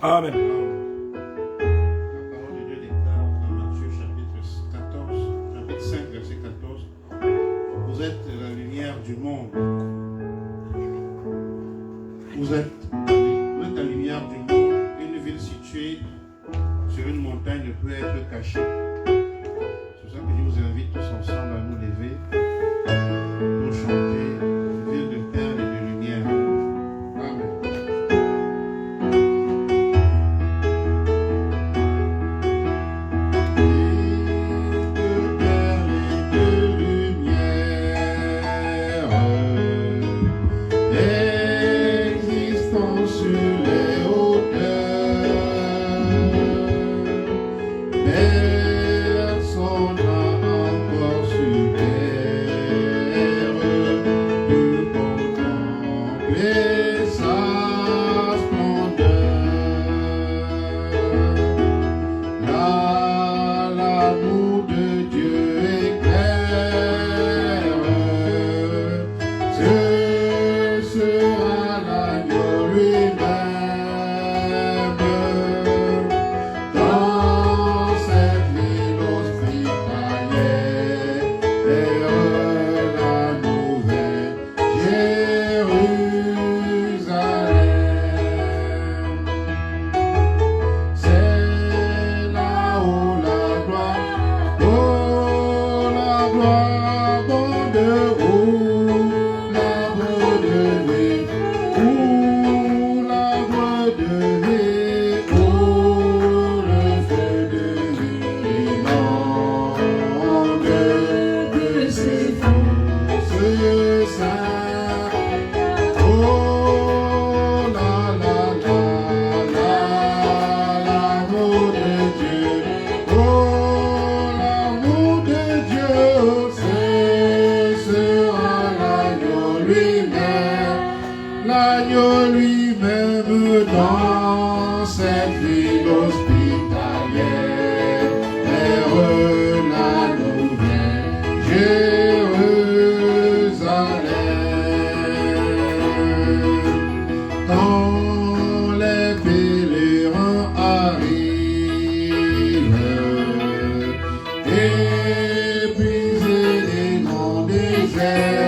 Amen. La parole de Dieu déclare dans Matthieu chapitre 5, verset 14. Vous êtes la lumière du monde. Vous êtes la lumière du monde. Une ville située sur une montagne ne peut être cachée. C'est pour ça que je vous invite tous ensemble à nous lever pour chanter ville de perles et de lumière. Amen. L'agneau lui-même dans cette ville hospitalière, vers la nouvelle Jérusalem. Quand les pèlerins arrivent, épuisés des grands déserts,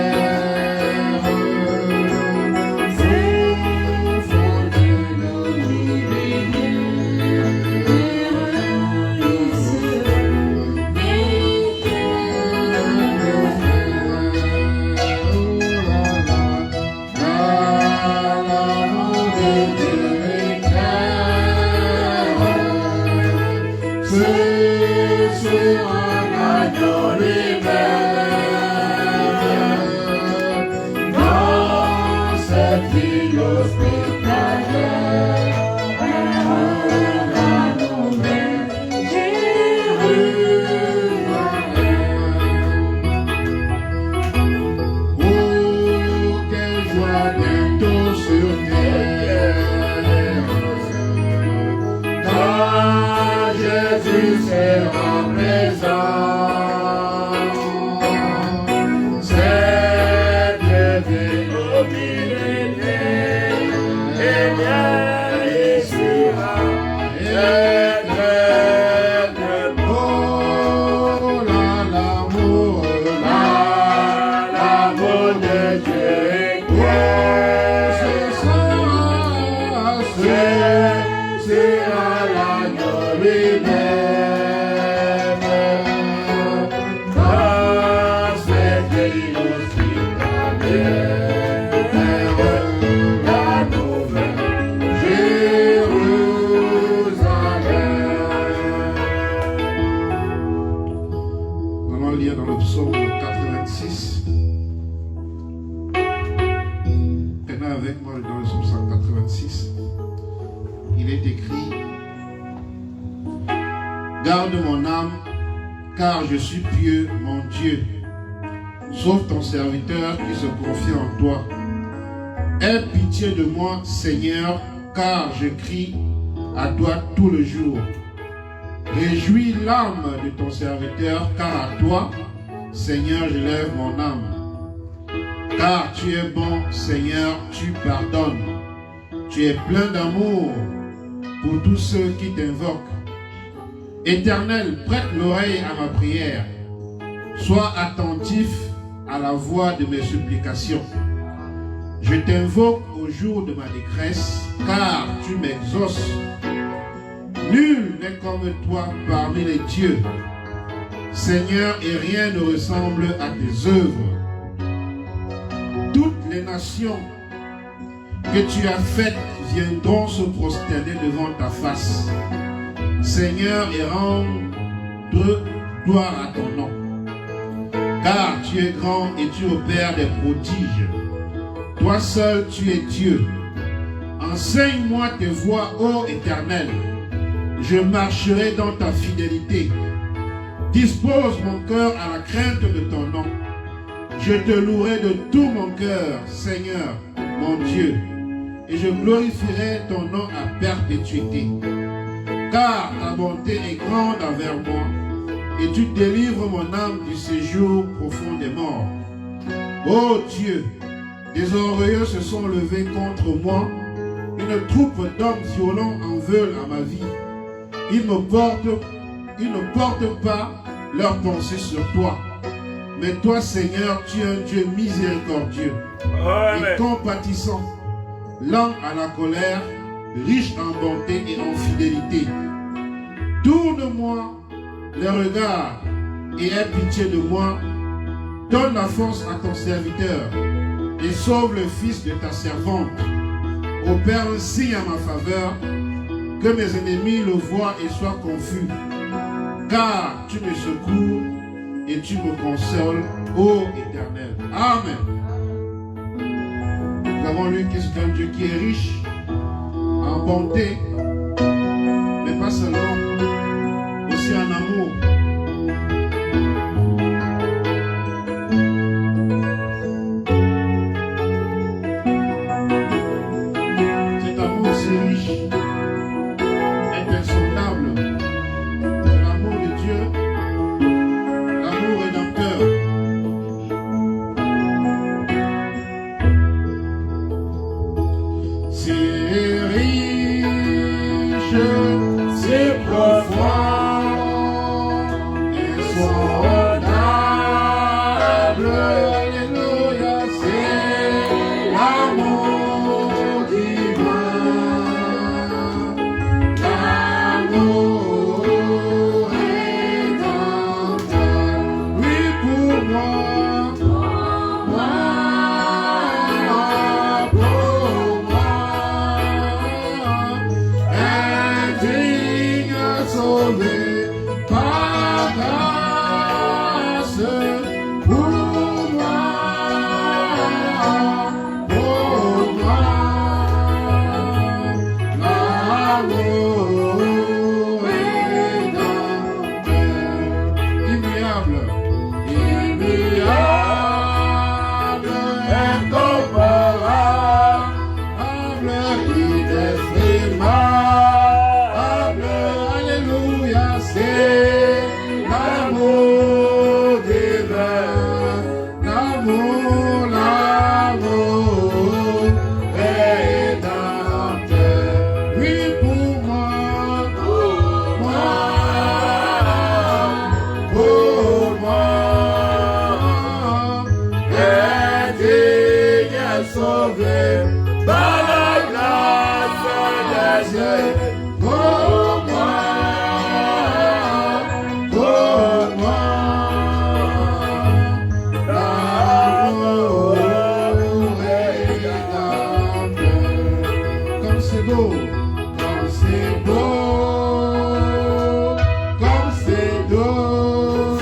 garde mon âme, car je suis pieux, mon Dieu. Sauve ton serviteur qui se confie en toi. Aie pitié de moi, Seigneur, car je crie à toi tout le jour. Réjouis l'âme de ton serviteur, car à toi, Seigneur, je lève mon âme. Car tu es bon, Seigneur, tu pardonnes. Tu es plein d'amour, pour tous ceux qui t'invoquent. Éternel, prête l'oreille à ma prière. Sois attentif à la voix de mes supplications. Je t'invoque au jour de ma détresse, car tu m'exauces. Nul n'est comme toi parmi les dieux. Seigneur, et rien ne ressemble à tes œuvres. Toutes les nations que tu as faites viendront se prosterner devant ta face. Seigneur, et rendre gloire à ton nom. Car tu es grand et tu opères des prodiges. Toi seul tu es Dieu. Enseigne-moi tes voies, ô Éternel. Je marcherai dans ta fidélité. Dispose mon cœur à la crainte de ton nom. Je te louerai de tout mon cœur, Seigneur, mon Dieu, et je glorifierai ton nom à perpétuité. Car ta bonté est grande envers moi, et tu délivres mon âme du séjour profond des morts. Ô Dieu, des orgueilleux se sont levés contre moi, une troupe d'hommes violents en veulent à ma vie. Ils ne portent pas leur pensée sur toi. Mais toi, Seigneur, tu es un Dieu miséricordieux et compatissant, lent à la colère, riche en bonté et en fidélité. Tourne-moi les regards et aie pitié de moi. Donne la force à ton serviteur et sauve le fils de ta servante. Opère un signe à ma faveur, que mes ennemis le voient et soient confus. Car tu me secours et tu me consoles, ô Éternel. Amen. Nous avons lu que c'est un Dieu qui est riche en bonté, mais pas seulement, aussi en amour. Cet amour si riche est insondable. C'est l'amour de Dieu, l'amour rédempteur. C'est riche, c'est profond, insondable. Alléluia, c'est l'amour divin. L'amour rédempteur. Oui, pour moi, pour moi. Indigne, sauvé par grâce, pour moi, l'amour rédempteur, immuable, incomparable, inexprimable. Alléluia, c'est l'amour divin, l'amour rédempteur. Oui, pour moi, indigne, sauvé par la grâce de Dieu. Pour moi, l'amour rédempteur. Comme c'est beau, comme c'est beau, comme c'est doux,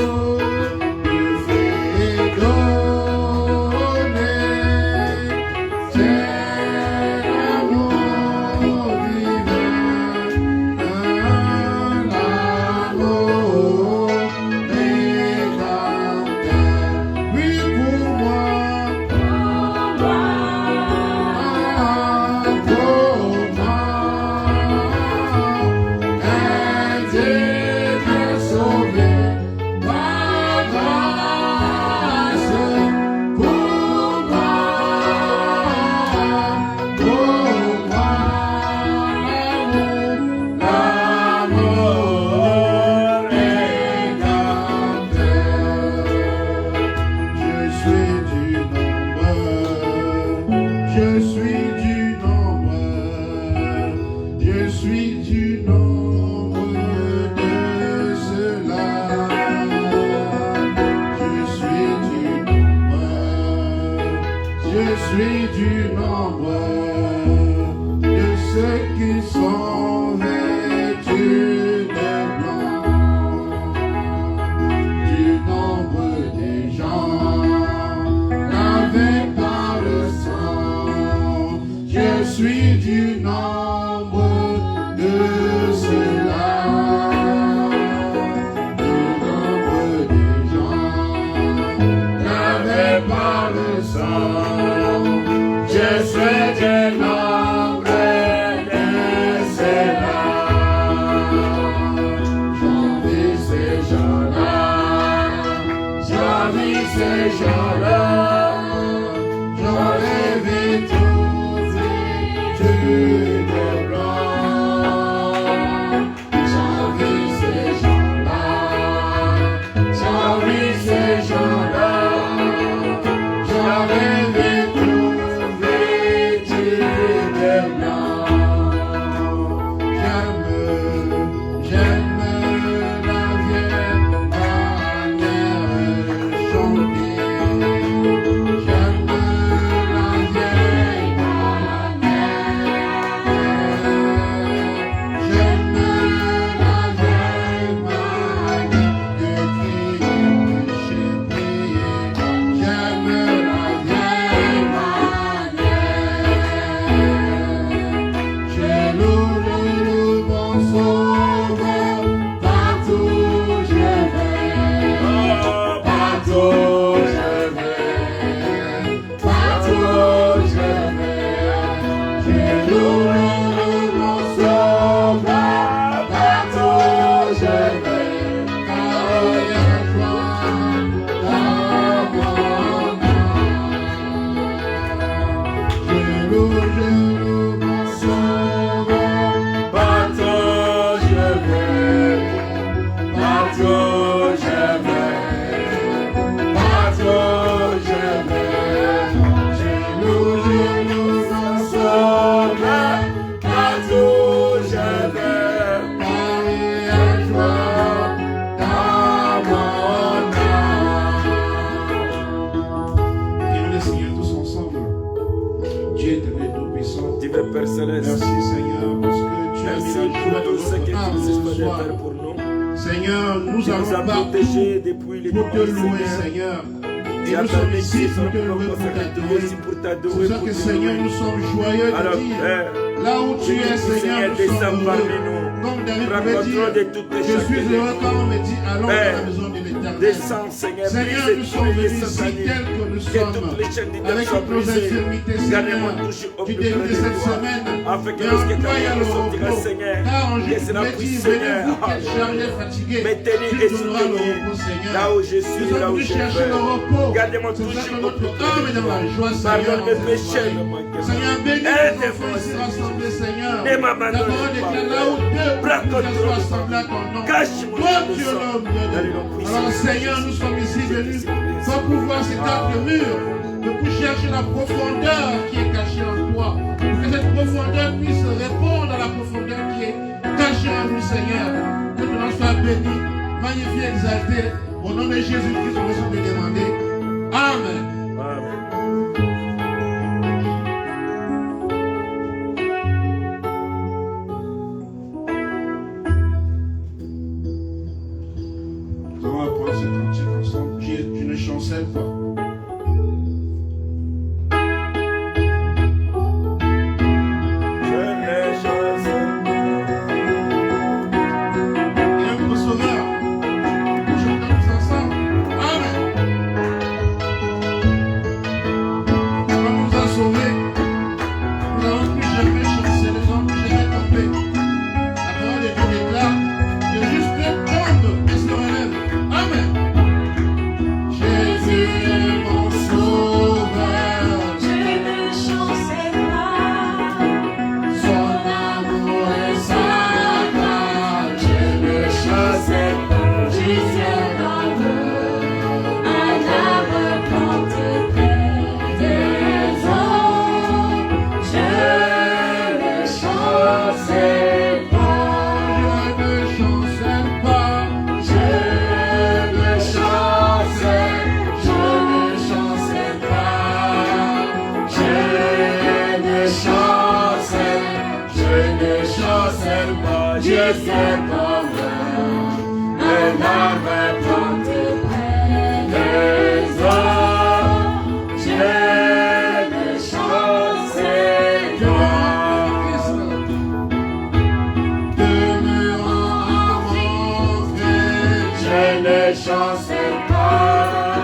il fait donner. C'est l'amour divin, l'amour rédempteur. Oui, pour moi, suis du nombre de ceux-là. Je suis du nombre de ceux qui sont vêtus de blanc, du nombre des gens lavés par le sang. Je suis du nombre de ceux-là, du nombre des gens lavés par le sang. Je suis du nombre de ceux-là. J'envie ces gens-là, j'envie ces gens-là. J'en ai vu tous vêtus de blanc. J'envie ces gens-là, j'envie ces gens-là. J'en ai vu tous vêtus de blanc. J'aime la vieille manière chantée. J'aime la vieille manière. J'aime la vieille manière de crier, de chanter. J'aime la vieille manière. Je loue mon sauveur partout je vais. Partout je vais. Partout je vais. Je loue mon sauveur partout je vais. Car il y a joie dans mon âme. Je loue mon sauveur partout je vais. Partout je vais. Partout je vais. Je loue mon sauveur partout je vais. Car il y a joie dans mon âme. Prions le Seigneur tous ensemble. Dieu éternel tout-puissant. Divin Père Céleste, Merci Seigneur parce que tu as mis merci la joie pour tout ce dans que notre âme tu ce es soir. faire pour nous. Seigneur, nous Tu nous as allons partout protégés depuis les pour te dimanches, louer, Seigneur. Seigneur. Et Tu as nous sommes permis ici qu'ils pour soient te louer, pour t'adorer. aussi pour t'adorer, C'est ça pour que te Seigneur, louer. nous sommes joyeux de Alors, dire. Père, Là où tu es, Seigneur, nous descends sommes parmi heureux. nous. Comme David Prends pouvait contrôle dire, de toutes les je suis chacun de heureux nous. quand on me dit, allons dans Père, la maison de l'Éternel. descends, Seigneur, Seigneur, brise nous sommes tous les venus ici sataniques. tels que nous Que sommes, toutes les chaînes du diable avec soient toutes nos brisées. infirmités, Garde-moi Seigneur, touché au du plus début près de de cette toi. semaine. Afin que Et lorsque en ta toi, il y a le parole sortira, repos. Seigneur, Car en que Jésus, cela il puisse, dit, Seigneur, venez-vous qui êtes chargés, fatigués, maintenir tu et donneras le soutenir repos, Seigneur. là où je suis, Nous sommes là où venus je chercher vais. le repos. Gardez-moi C'est ça touché que au notre plus près âme de est dans la toi. joie, Seigneur. Pardonne mes en ce péchés, soir. ne manquez Seigneur, pas. bénis les Aide-moi, enfants ici Seigneur. rassemblés, Seigneur. Ne La m'abandonne parole pas. déclare là où deux Prends nous contrôle. sont rassemblés à ton nom. Cache-moi Toi, dans le tu es sang. l'homme de Dans les Dieu. noms puissants. Alors, Seigneur, nous sommes ici venus pas pour voir ces quatre murs, mais pour chercher la profondeur qui est cachée en toi. Pour que cette profondeur puisse répondre à la profondeur qui est cachée en nous, Seigneur. Que ton nom soit béni, magnifié, exalté. Au nom de Jésus-Christ, on va te demander. Amen. Amen. Nous allons apprendre ce cantique ensemble. Tu ne chancelles pas. Je les chancelle. Il est notre sauveur. Nous chantons tous ensemble. Amen. Il nous a sauvés. Nous n'avons plus jamais chancé, nous n'avons plus jamais tombé. La parole de Dieu déclare que juste tombe et se relève. Amen. Jésus est mon sauveur. Je ne chancelle pas, Son amour est sa grâce. Je ne chancelle pas. jusqu'à un arbre planté près des eaux. Je ne chancelle chancelle pas, je sais comme un arbre planté près des eaux. Je ne chancelle pas. Demeurant mon frère, Je ne chancelle pas.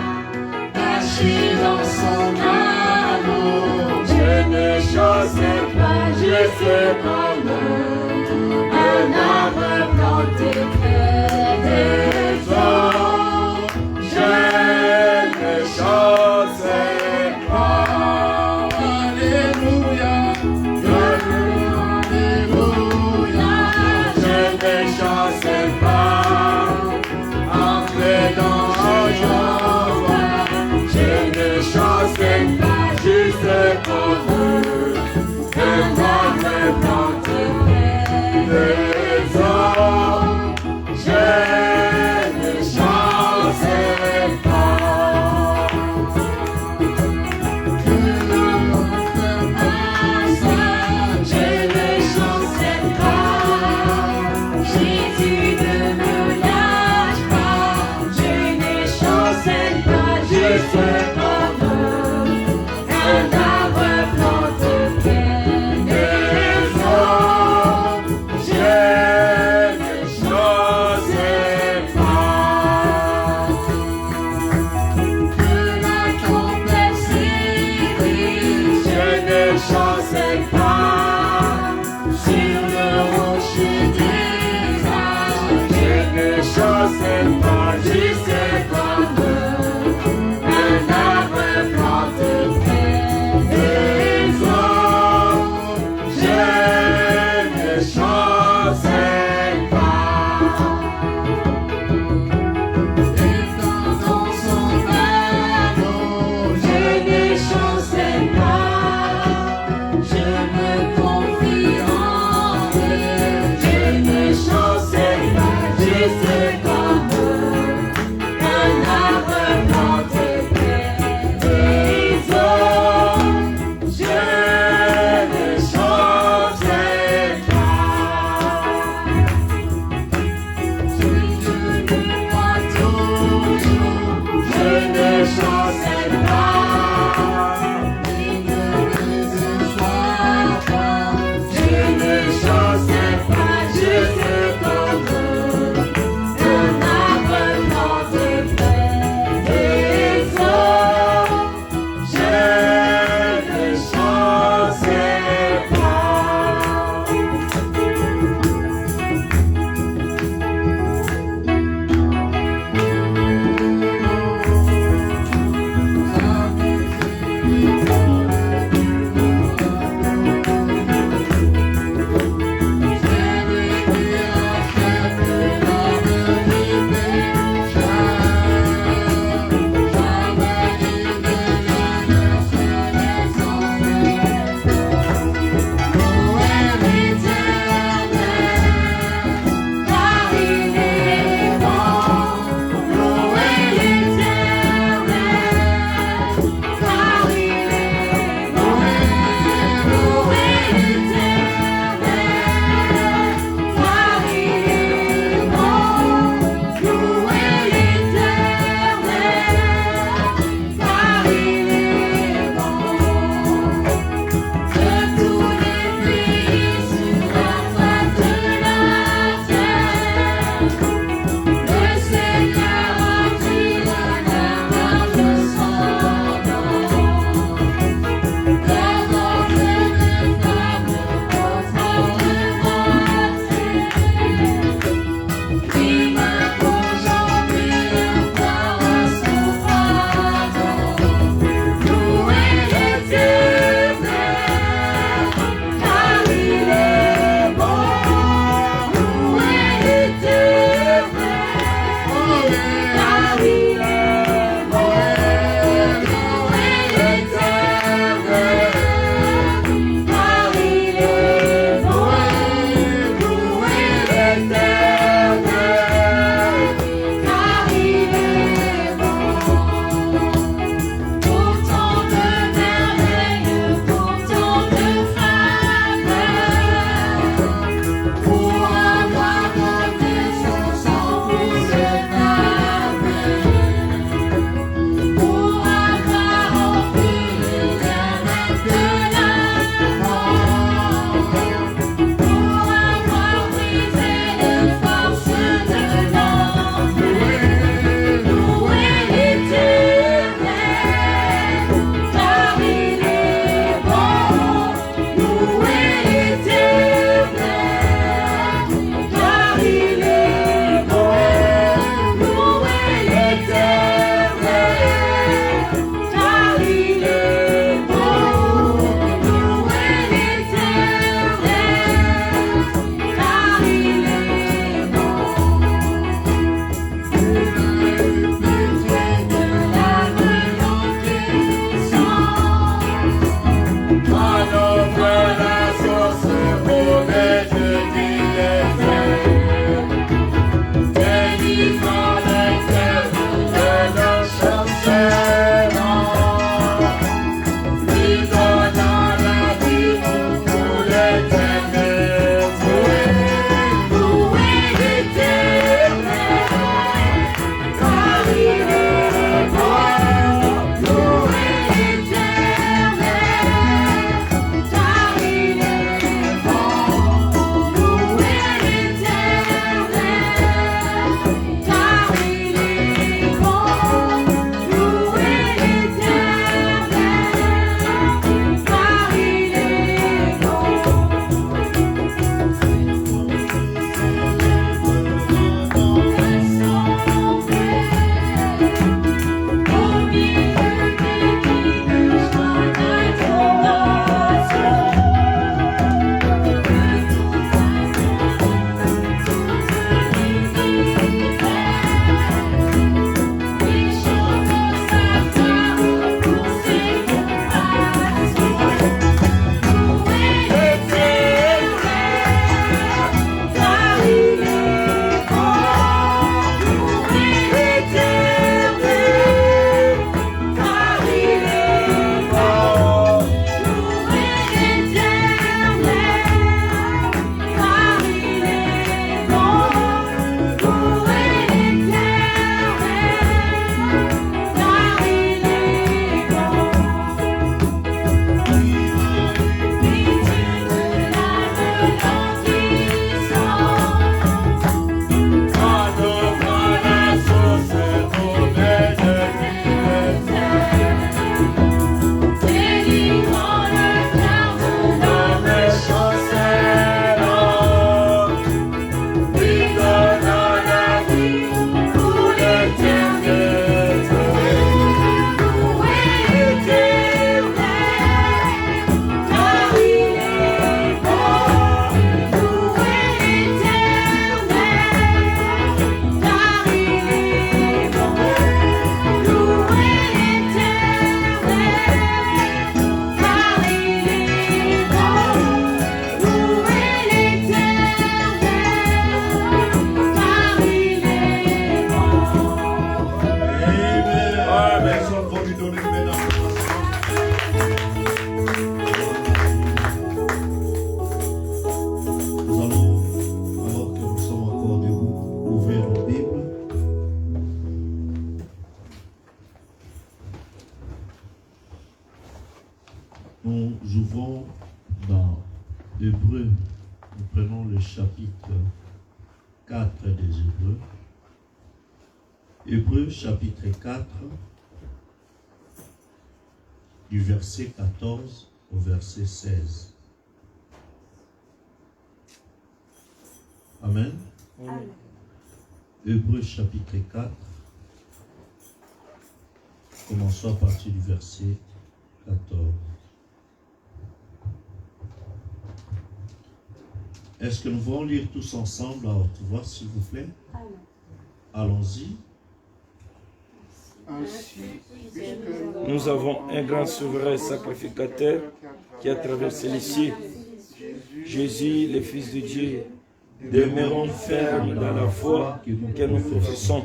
caché dans son amour. Je ne chancelle pas, je sais comme un arbre planté près des eaux. Je ne chancelle pas. Alléluia, Alléluia. Je ne chancelle pas. Entrez dans Jéhovah. Je ne chancelle pas, juste pour eux. Un arbre planté près des eaux. Je ne chancelle pas. Je ne chancelle pas. Jésus ne me lâche pas. Je ne chancelle pas. Je sais comme un arbre planté près des eaux. Je ne chancelle pas. Que la tempête s'ébrise Je ne chancelle pas. sur le rocher des âges. Je ne chancelle pas, je sais comme un arbre planté près des eaux. Je ne chancelle pas. Dans son anneau, Je ne chancelle pas. Je me confie en Dieu. Je ne chancelle pas, je sais comme un le chapitre 4 des Hébreux. Hébreux chapitre 4, du verset 14 au verset 16. Amen. Amen. Hébreux chapitre 4, commençons à partir du verset 14. Est-ce que nous allons lire tous ensemble à haute voix, s'il vous plaît? Amen. Allons-y. Ainsi, puisque Nous avons un grand souverain sacrificateur qui a traversé les cieux. Jésus, le Fils de Dieu, demeurons fermes dans la foi que nous professons,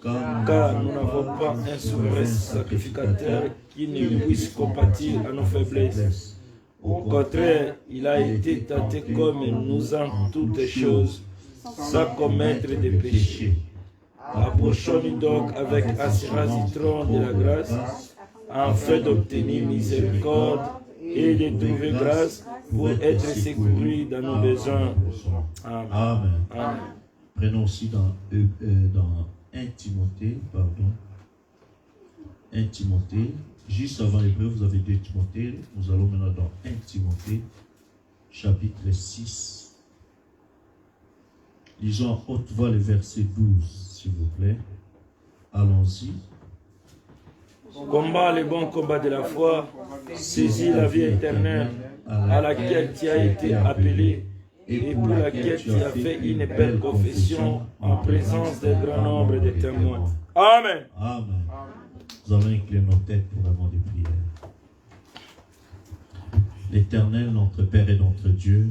car nous n'avons pas un souverain sacrificateur qui ne puisse compatir à nos faiblesses. Au contraire, il a été tenté comme nous en toutes choses, sans commettre de péché. Approchons-nous donc avec assurance du trône de la grâce, afin d'obtenir miséricorde et de trouver grâce pour être secourus dans nos besoins. Amen. Amen. Amen. Prenons aussi dans 1 Timothée, pardon. 1 Timothée. Juste avant Hébreu, vous avez 2 Timothée. Nous allons maintenant dans 1 Timothée, chapitre 6. Lisons en haute voix le verset 12, s'il vous plaît. Allons-y. Combat le bon combat de la foi, saisis la vie éternelle à laquelle tu as été appelé et pour laquelle tu as fait une belle confession en présence d'un grand nombre de témoins. Amen. Amen. Nous allons incliner nos têtes pour un moment de prière. L'Éternel, notre Père et notre Dieu,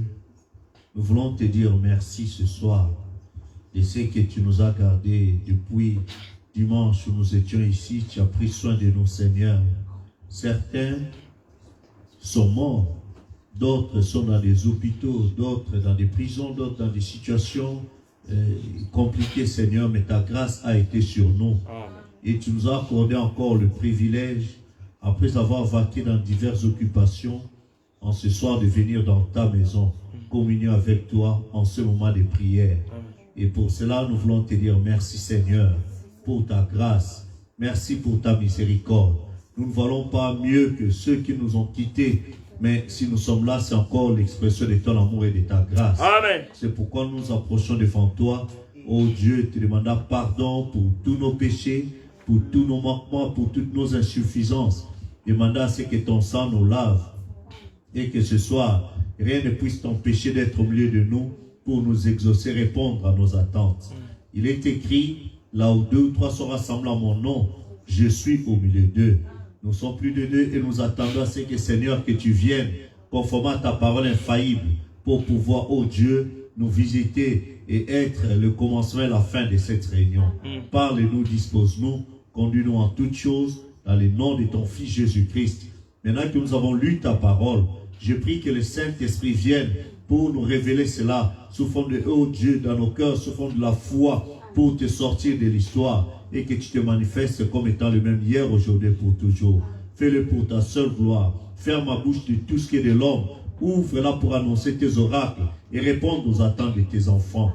nous voulons te dire merci ce soir de ce que tu nous as gardés depuis dimanche où nous étions ici. Tu as pris soin de nous, Seigneur. Certains sont morts, d'autres sont dans des hôpitaux, d'autres dans des prisons, d'autres dans des situations compliquées, Seigneur, mais ta grâce a été sur nous. Amen. Et tu nous as accordé encore le privilège, après avoir vaqué dans diverses occupations, en ce soir de venir dans ta maison, communier avec toi en ce moment de prière. Et pour cela, nous voulons te dire merci Seigneur pour ta grâce. Merci pour ta miséricorde. Nous ne valons pas mieux que ceux qui nous ont quittés, mais si nous sommes là, c'est encore l'expression de ton amour et de ta grâce. Amen. C'est pourquoi nous nous approchons devant toi. Oh Dieu, te demandons pardon pour tous nos péchés, pour tous nos manquements, pour toutes nos insuffisances. Demandons à ce que ton sang nous lave et que ce soir, rien ne puisse t'empêcher d'être au milieu de nous pour nous exaucer, répondre à nos attentes. Il est écrit, là où 2 ou 3 sont rassemblés en mon nom, je suis au milieu d'eux. Nous sommes plus de 2 et nous attendons à ce que Seigneur, que tu viennes, conformément à ta parole infaillible, pour pouvoir, oh Dieu, nous visiter et être le commencement et la fin de cette réunion. Parle-nous, dispose-nous, conduis-nous en toutes choses, dans le nom de ton Fils Jésus-Christ. Maintenant que nous avons lu ta parole, je prie que le Saint-Esprit vienne pour nous révéler cela, sous forme de, oh Dieu, dans nos cœurs, sous forme de la foi, pour te sortir de l'histoire, et que tu te manifestes comme étant le même hier, aujourd'hui, pour toujours. Fais-le pour ta seule gloire. Ferme ma bouche de tout ce qui est de l'homme. Ouvre-la pour annoncer tes oracles et répondre aux attentes de tes enfants.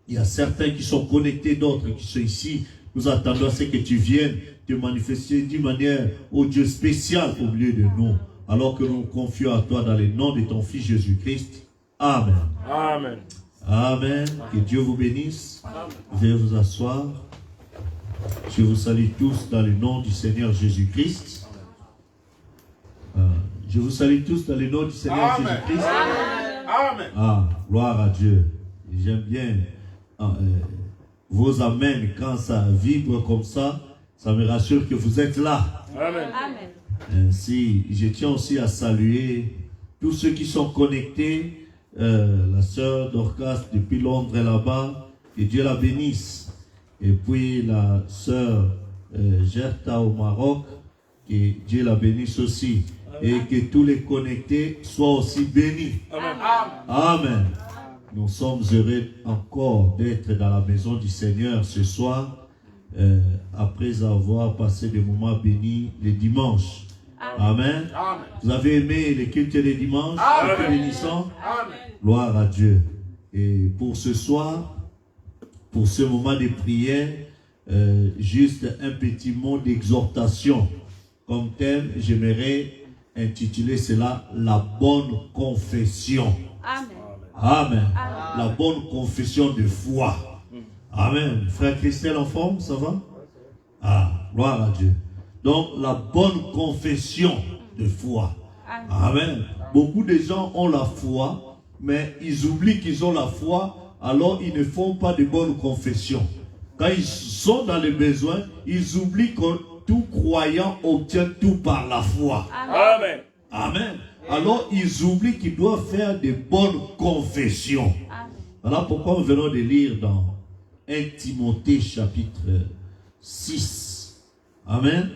Il y a certains qui sont connectés, d'autres qui sont ici. Nous attendons à ce que tu viennes te manifester d'une manière, oh Dieu, spéciale au milieu de nous. Alors que nous nous confions à toi dans le nom de ton Fils Jésus-Christ. Amen. Amen. Amen. Que Dieu vous bénisse. Veuillez vous asseoir. Je vous salue tous dans le nom du Seigneur Jésus-Christ. Je vous salue tous dans le nom du Seigneur Jésus-Christ. Amen. Ah, gloire à Dieu. J'aime bien vos amens. Quand ça vibre comme ça me rassure que vous êtes là. Amen. Amen. Ainsi, je tiens aussi à saluer tous ceux qui sont connectés. La sœur Dorcas depuis Londres est là-bas. Que Dieu la bénisse. Et puis la sœur Gerta au Maroc. Que Dieu la bénisse aussi. Et que tous les connectés soient aussi bénis. Amen. Amen. Nous sommes heureux encore d'être dans la maison du Seigneur ce soir. Après avoir passé des moments bénis les dimanches. Amen. Amen. Vous avez aimé les cultes des dimanches? Amen. Bénissant. Amen. Gloire à Dieu. Et pour ce soir, pour ce moment de prière, juste un petit mot d'exhortation. Comme thème, j'aimerais intituler cela « La bonne confession ». Amen. Amen. La bonne confession de foi. Amen. Frère Christelle en forme, ça va? Ah, gloire à Dieu. Donc, la bonne confession de foi. Amen. Beaucoup de gens ont la foi, mais ils oublient qu'ils ont la foi, alors ils ne font pas de bonne confession. Quand ils sont dans les besoins, ils oublient que tout croyant obtient tout par la foi. Amen. Amen. Alors ils oublient qu'ils doivent faire de bonnes confessions. Voilà pourquoi nous venons de lire dans 1 Timothée chapitre 6. Amen.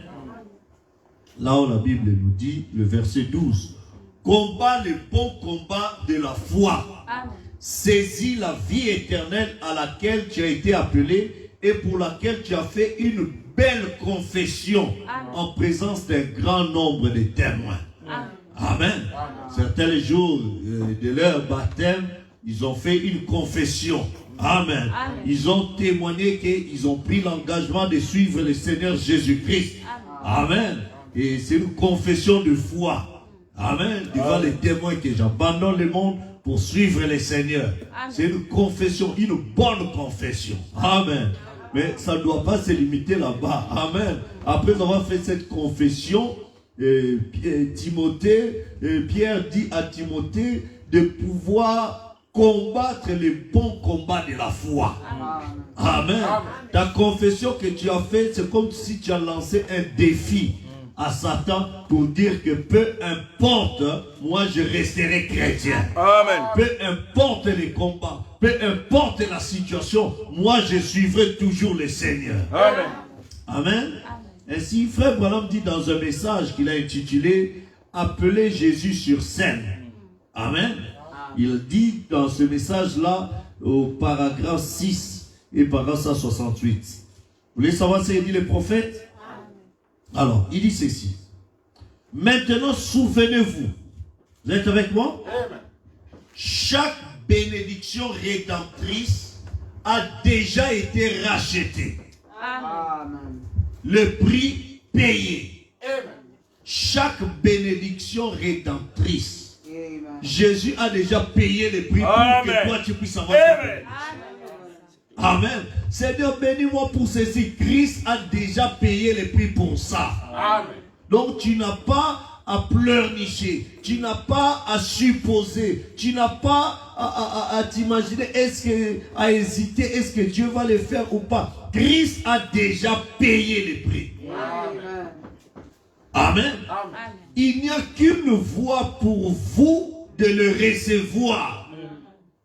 Là où la Bible nous dit, le verset 12. Combat le bon combat de la foi. Amen. Saisis la vie éternelle à laquelle tu as été appelé et pour laquelle tu as fait une belle confession en présence d'un grand nombre de témoins. Amen. Certains jours de leur baptême, ils ont fait une confession. Amen. Ils ont témoigné qu'ils ont pris l'engagement de suivre le Seigneur Jésus-Christ. Amen. Et c'est une confession de foi. Amen. Devant les témoins que j'abandonne le monde pour suivre le Seigneur. C'est une confession, une bonne confession. Amen. Mais ça ne doit pas se limiter là-bas. Amen. Après avoir fait cette confession, Pierre dit à Timothée de pouvoir combattre le bon combat de la foi. Amen. Ta confession que tu as faite, c'est comme si tu as lancé un défi à Satan pour dire que peu importe, moi je resterai chrétien. Amen. Peu importe les combats, peu importe la situation, moi je suivrai toujours le Seigneur. Amen. Amen. Ainsi, Frère Branham dit dans un message qu'il a intitulé « Appeler Jésus sur scène ». Amen. Il dit dans ce message-là, au paragraphe 6 et paragraphe 168. Vous voulez savoir ce qu'il dit le prophète? Alors, il dit ceci. Maintenant, souvenez-vous. Vous êtes avec moi? Chaque bénédiction rédemptrice a déjà été rachetée. Amen. Le prix payé. Chaque bénédiction rédemptrice. Jésus a déjà payé le prix pour que toi tu puisses avoir. Amen. Seigneur, bénis-moi pour ceci. Christ a déjà payé le prix pour ça. Amen. Donc tu n'as pas à pleurnicher, tu n'as pas à supposer, tu n'as pas à t'imaginer, à hésiter, est-ce que Dieu va le faire ou pas. Christ a déjà payé le prix. Amen. Amen. Amen. Il n'y a qu'une voie pour vous de le recevoir.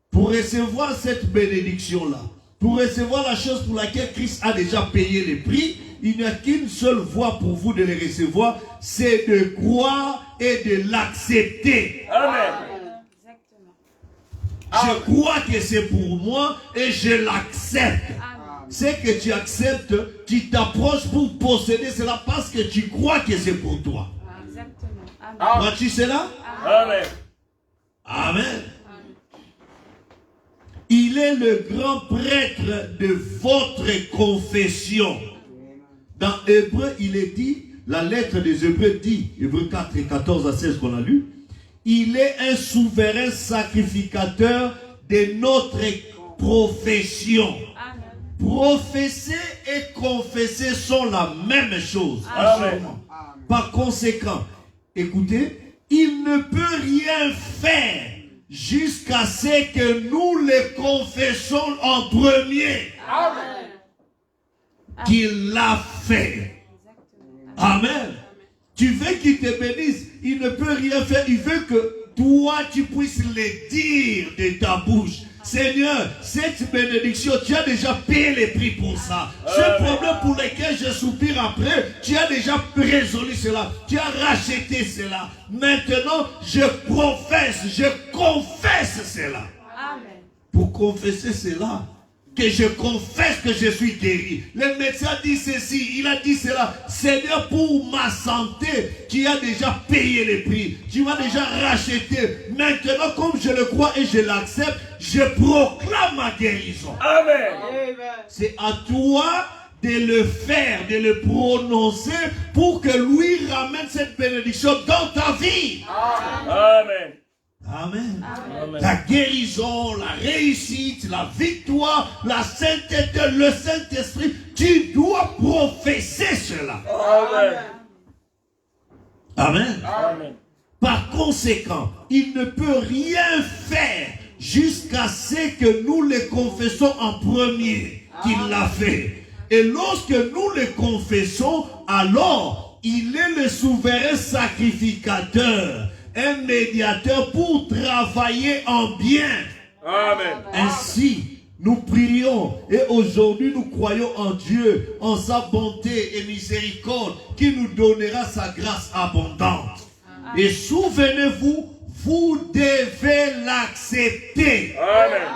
Pour recevoir cette bénédiction-là, pour recevoir la chose pour laquelle Christ a déjà payé le prix, il n'y a qu'une seule voie pour vous de le recevoir, c'est de croire et de l'accepter. Amen. Je crois que c'est pour moi et je l'accepte. C'est que tu acceptes, tu t'approches pour posséder cela parce que tu crois que c'est pour toi. Vois-tu cela? Amen. Amen. Il est le grand prêtre de votre confession. Dans Hébreu, il est dit, la lettre des Hébreux dit, Hébreux 4 et 14 à 16 qu'on a lu, il est un souverain sacrificateur de notre profession. Amen. Professer et confesser sont la même chose. Amen. Par conséquent, écoutez, il ne peut rien faire jusqu'à ce que nous le confessons en premier. Amen. Qu'il l'a fait. Amen. Tu veux qu'il te bénisse, il ne peut rien faire. Il veut que toi, tu puisses le dire de ta bouche. Seigneur, cette bénédiction, tu as déjà payé les prix pour ça. Ce problème pour lequel je soupire après, tu as déjà résolu cela. Tu as racheté cela. Maintenant, je confesse cela. Amen. Pour confesser cela, que je confesse que je suis guéri. Le médecin dit ceci, il a dit cela. Seigneur, pour ma santé, tu as déjà payé les prix. Tu m'as déjà racheté. Maintenant, comme je le crois et je l'accepte, je proclame ma guérison. Amen. C'est à toi de le faire, de le prononcer pour que lui ramène cette bénédiction dans ta vie. Amen. Amen. Amen. La guérison, la réussite, la victoire, la sainteté, le Saint-Esprit, tu dois professer cela. Amen. Amen. Amen. Par conséquent, il ne peut rien faire jusqu'à ce que nous le confessons en premier qu'il l'a fait. Et lorsque nous le confessons, alors il est le souverain sacrificateur, un médiateur pour travailler en bien. Amen. Ainsi, nous prions et aujourd'hui nous croyons en Dieu, en sa bonté et miséricorde qui nous donnera sa grâce abondante. Et souvenez-vous, vous devez l'accepter. Amen.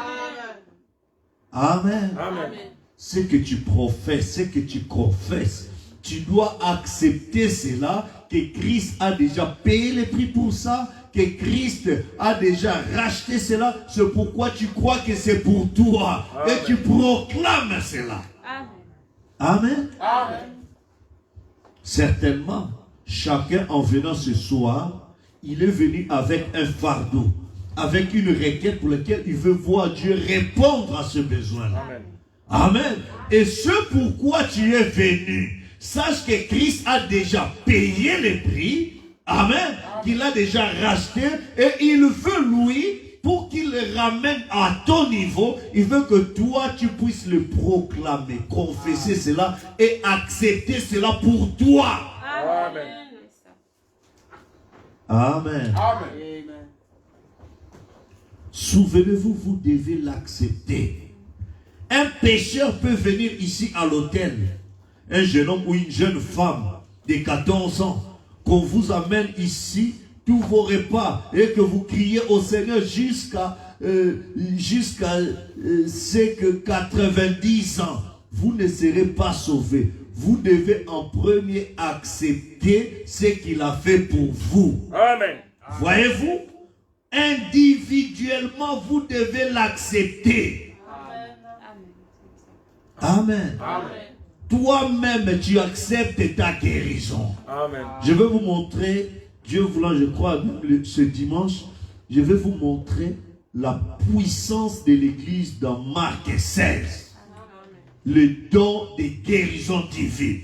Amen. Amen. Ce que tu professes, ce que tu confesses, tu dois accepter cela, que Christ a déjà payé le prix pour ça, que Christ a déjà racheté cela. C'est pourquoi tu crois que c'est pour toi. Amen. Et tu proclames cela. Amen. Amen. Certainement, chacun en venant ce soir, il est venu avec un fardeau, avec une requête pour laquelle il veut voir Dieu répondre à ce besoin-là. Amen. Amen. Et ce pourquoi tu es venu, sache que Christ a déjà payé les prix. Amen. Qu'il a déjà racheté. Et il veut, lui, pour qu'il le ramène à ton niveau, il veut que toi, tu puisses le proclamer, confesser cela et accepter cela pour toi. Amen. Amen. Amen. Souvenez-vous, vous devez l'accepter. Un pécheur peut venir ici à l'hôtel, un jeune homme ou une jeune femme de 14 ans, qu'on vous amène ici, tous vos repas, et que vous criez au Seigneur jusqu'à ce que 90 ans, vous ne serez pas sauvés. Vous devez en premier accepter ce qu'il a fait pour vous. Amen. Voyez-vous, individuellement, vous devez l'accepter. Amen. Amen. Toi-même, tu acceptes ta guérison. Amen. Je vais vous montrer, Dieu voulant, je crois, ce dimanche, je vais vous montrer la puissance de l'Église dans Marc 16. Le don de guérison divine.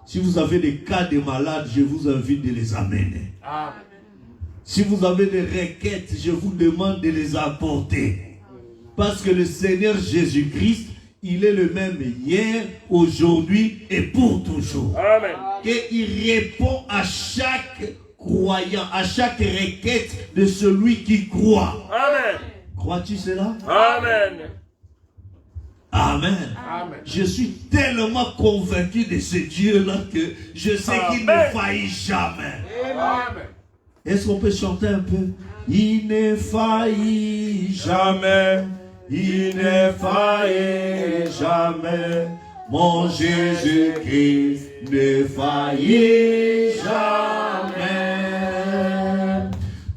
Si vous avez des cas de malades, je vous invite de les amener. Amen. Si vous avez des requêtes, je vous demande de les apporter. Parce que le Seigneur Jésus-Christ, il est le même hier, aujourd'hui et pour toujours. Amen. Et il répond à chaque croyant, à chaque requête de celui qui croit. Amen. Crois-tu cela? Amen. Amen. Amen. Je suis tellement convaincu de ce Dieu-là que je sais qu'il ne Amen. faillit jamais. Amen. Est-ce qu'on peut chanter un peu? Il ne faillit jamais. Il ne faillit jamais. Mon Jésus-Christ ne faillit jamais.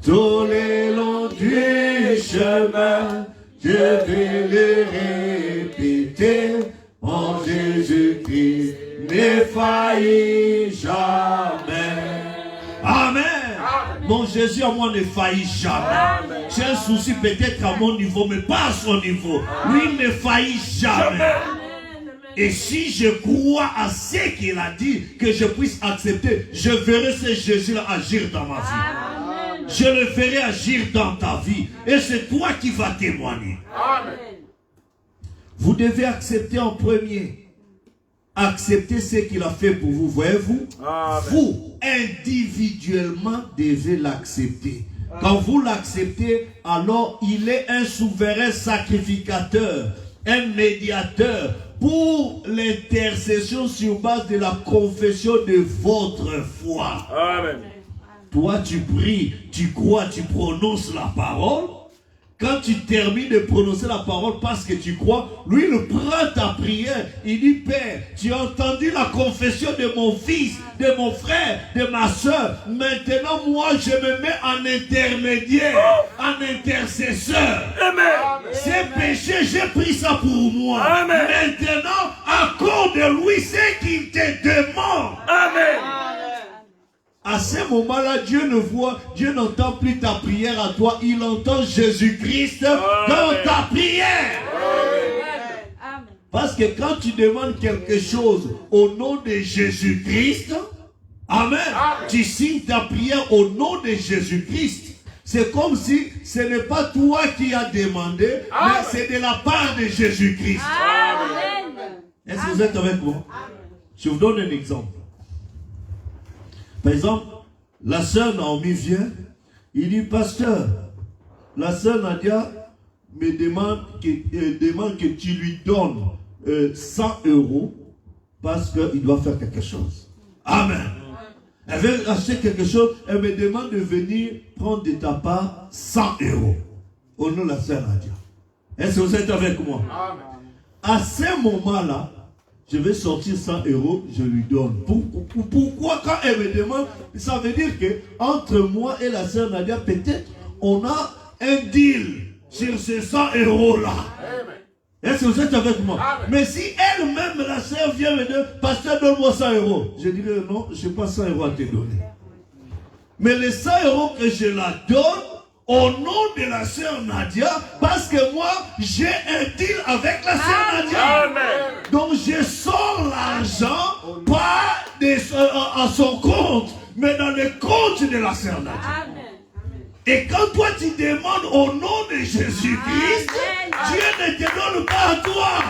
Tous les longs du chemin, je vais le répéter. Mon Jésus-Christ ne faillit jamais. Amen. Mon Jésus à moi ne faillit jamais. J'ai un souci peut-être à mon niveau, mais pas à son niveau. Lui ne faillit jamais. Et si je crois à ce qu'il a dit, que je puisse accepter, je verrai ce Jésus-là agir dans ma vie. Je le ferai agir dans ta vie. Et c'est toi qui vas témoigner. Amen. Vous devez accepter en premier. Acceptez ce qu'il a fait pour vous. Voyez-vous? Amen. Vous, individuellement, devez l'accepter. Quand vous l'acceptez, alors il est un souverain sacrificateur, un médiateur pour l'intercession sur base de la confession de votre foi. Amen. Toi, tu pries, tu crois, tu prononces la parole. quand tu termines de prononcer la parole parce que tu crois, lui, il prend ta prière. Il dit, Père, tu as entendu la confession de mon fils, de mon frère, de ma soeur. Maintenant, moi, je me mets en intermédiaire, en intercesseur. Amen. Ces péchés, j'ai pris ça pour moi. Amen. Maintenant, accorde de lui ce qu'il te demande. Amen. À ce moment-là, Dieu n'entend plus ta prière à toi, il entend Jésus-Christ dans ta prière. Amen. Parce que quand tu demandes quelque chose au nom de Jésus-Christ, amen, tu signes ta prière au nom de Jésus-Christ. C'est comme si ce n'est pas toi qui as demandé, mais c'est de la part de Jésus-Christ. Amen. Est-ce que vous êtes avec moi? Je vous donne un exemple. Par exemple, la sœur Naomi vient, il dit, pasteur, la sœur Nadia me demande que tu lui donnes 100 € parce qu'il doit faire quelque chose. Amen. Elle veut acheter quelque chose, elle me demande de venir prendre de ta part 100 € au nom de la sœur Nadia. Est-ce que vous êtes avec moi? Amen. À ce moment-là, je vais sortir 100 €, je lui donne. Pourquoi quand elle me demande, ça veut dire que entre moi et la sœur Nadia, peut-être on a un deal sur ces 100 € là. Est-ce que vous êtes avec moi? Amen. Mais si elle-même, la sœur, vient me dire, pasteur, donne-moi 100 €, je dirais non, je n'ai pas 100 € à te donner. Mais les 100 € que je la donne, au nom de la sœur Nadia, parce que moi, j'ai un deal avec la sœur Nadia. Amen. Donc je sors l'argent, pas à son compte, mais dans le compte de la sœur Nadia. Amen. Et quand toi tu demandes au nom de Jésus-Christ, Dieu ne te donne pas à toi.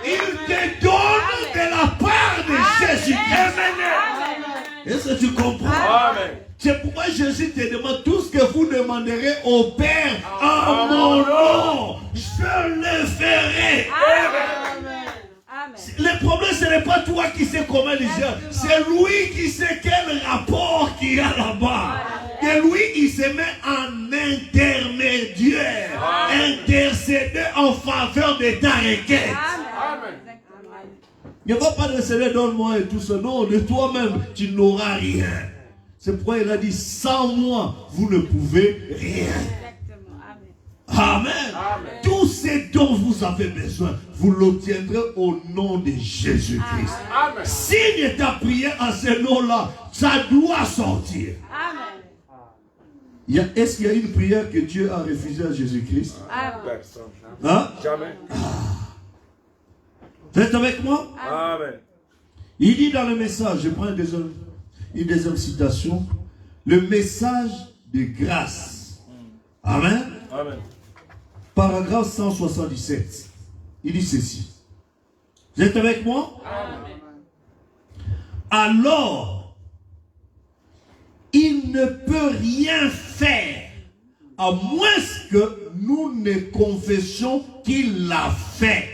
Il te donne de la part de Jésus-Christ. Est-ce que tu comprends? Amen. C'est pourquoi Jésus te demande tout ce que vous demanderez au Père en mon nom, je le ferai. Amen. Le problème, ce n'est pas toi qui sais comment il gère, c'est lui qui sait quel rapport qu'il y a là-bas. Et lui, il se met en intermédiaire, intercéder en faveur de ta requête. Il ne va pas de Seigneur, donne-moi et tout ça. Non, de toi-même, tu n'auras rien. C'est pourquoi il a dit, sans moi, vous ne pouvez rien. Amen. Amen. Tout ce dont vous avez besoin, vous l'obtiendrez au nom de Jésus-Christ. Signe ta prière à ce nom-là, ça doit sortir. Amen. Est-ce qu'il y a une prière que Dieu a refusée à Jésus-Christ? Personne. Hein? Jamais. Vous êtes avec moi? Amen. Il dit dans le message, je prends une deuxième citation, le message de grâce. Amen. Amen. Paragraphe 177. Il dit ceci. Vous êtes avec moi? Amen. Alors, il ne peut rien faire à moins que nous ne confessions qu'il l'a fait.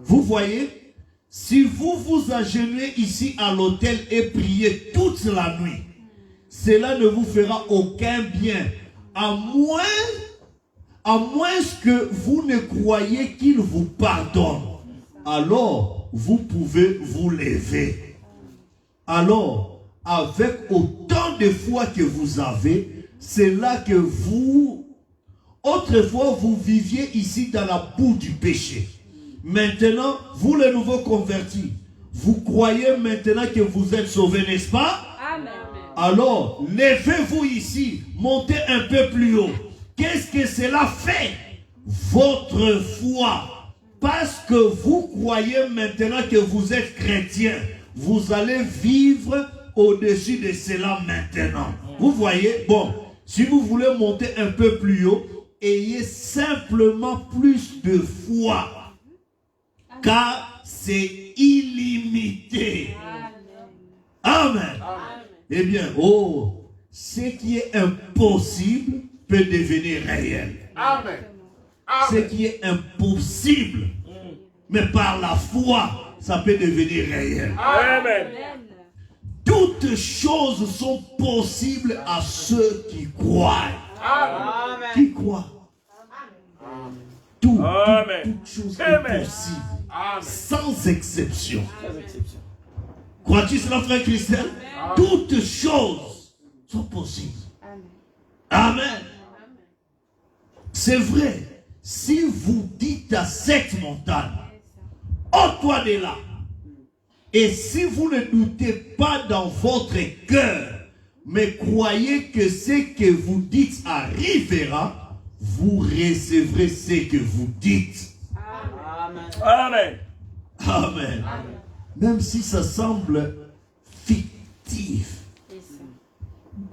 Vous voyez, si vous vous agenouillez ici à l'autel et priez toute la nuit, cela ne vous fera aucun bien, à moins que vous ne croyez qu'il vous pardonne. Alors, vous pouvez vous lever. Alors, avec autant de foi que vous avez, c'est là que vous, autrefois, vous viviez ici dans la boue du péché. Maintenant, vous les nouveaux convertis, vous croyez maintenant que vous êtes sauvés, n'est-ce pas? Amen. Alors, levez-vous ici, montez un peu plus haut. Qu'est-ce que cela fait? Votre foi. Parce que vous croyez maintenant que vous êtes chrétien, vous allez vivre au-dessus de cela maintenant. Vous voyez? Bon, si vous voulez monter un peu plus haut, ayez simplement plus de foi. Car c'est illimité. Amen. Eh bien, ce qui est impossible peut devenir réel. Amen. Ce qui est impossible, mais par la foi, ça peut devenir réel. Amen. Toutes choses sont possibles à ceux qui croient. Amen. Qui croient? Tout, Amen. toute chose Amen. est possible. Sans exception. Sans exception. Crois-tu cela, frère Christelle? Toutes choses sont possibles. Amen. C'est vrai. Si vous dites à cette montagne, ôte-toi de là. Et si vous ne doutez pas dans votre cœur, mais croyez que ce que vous dites arrivera, vous recevrez ce que vous dites. Amen. Amen. Même si ça semble fictif,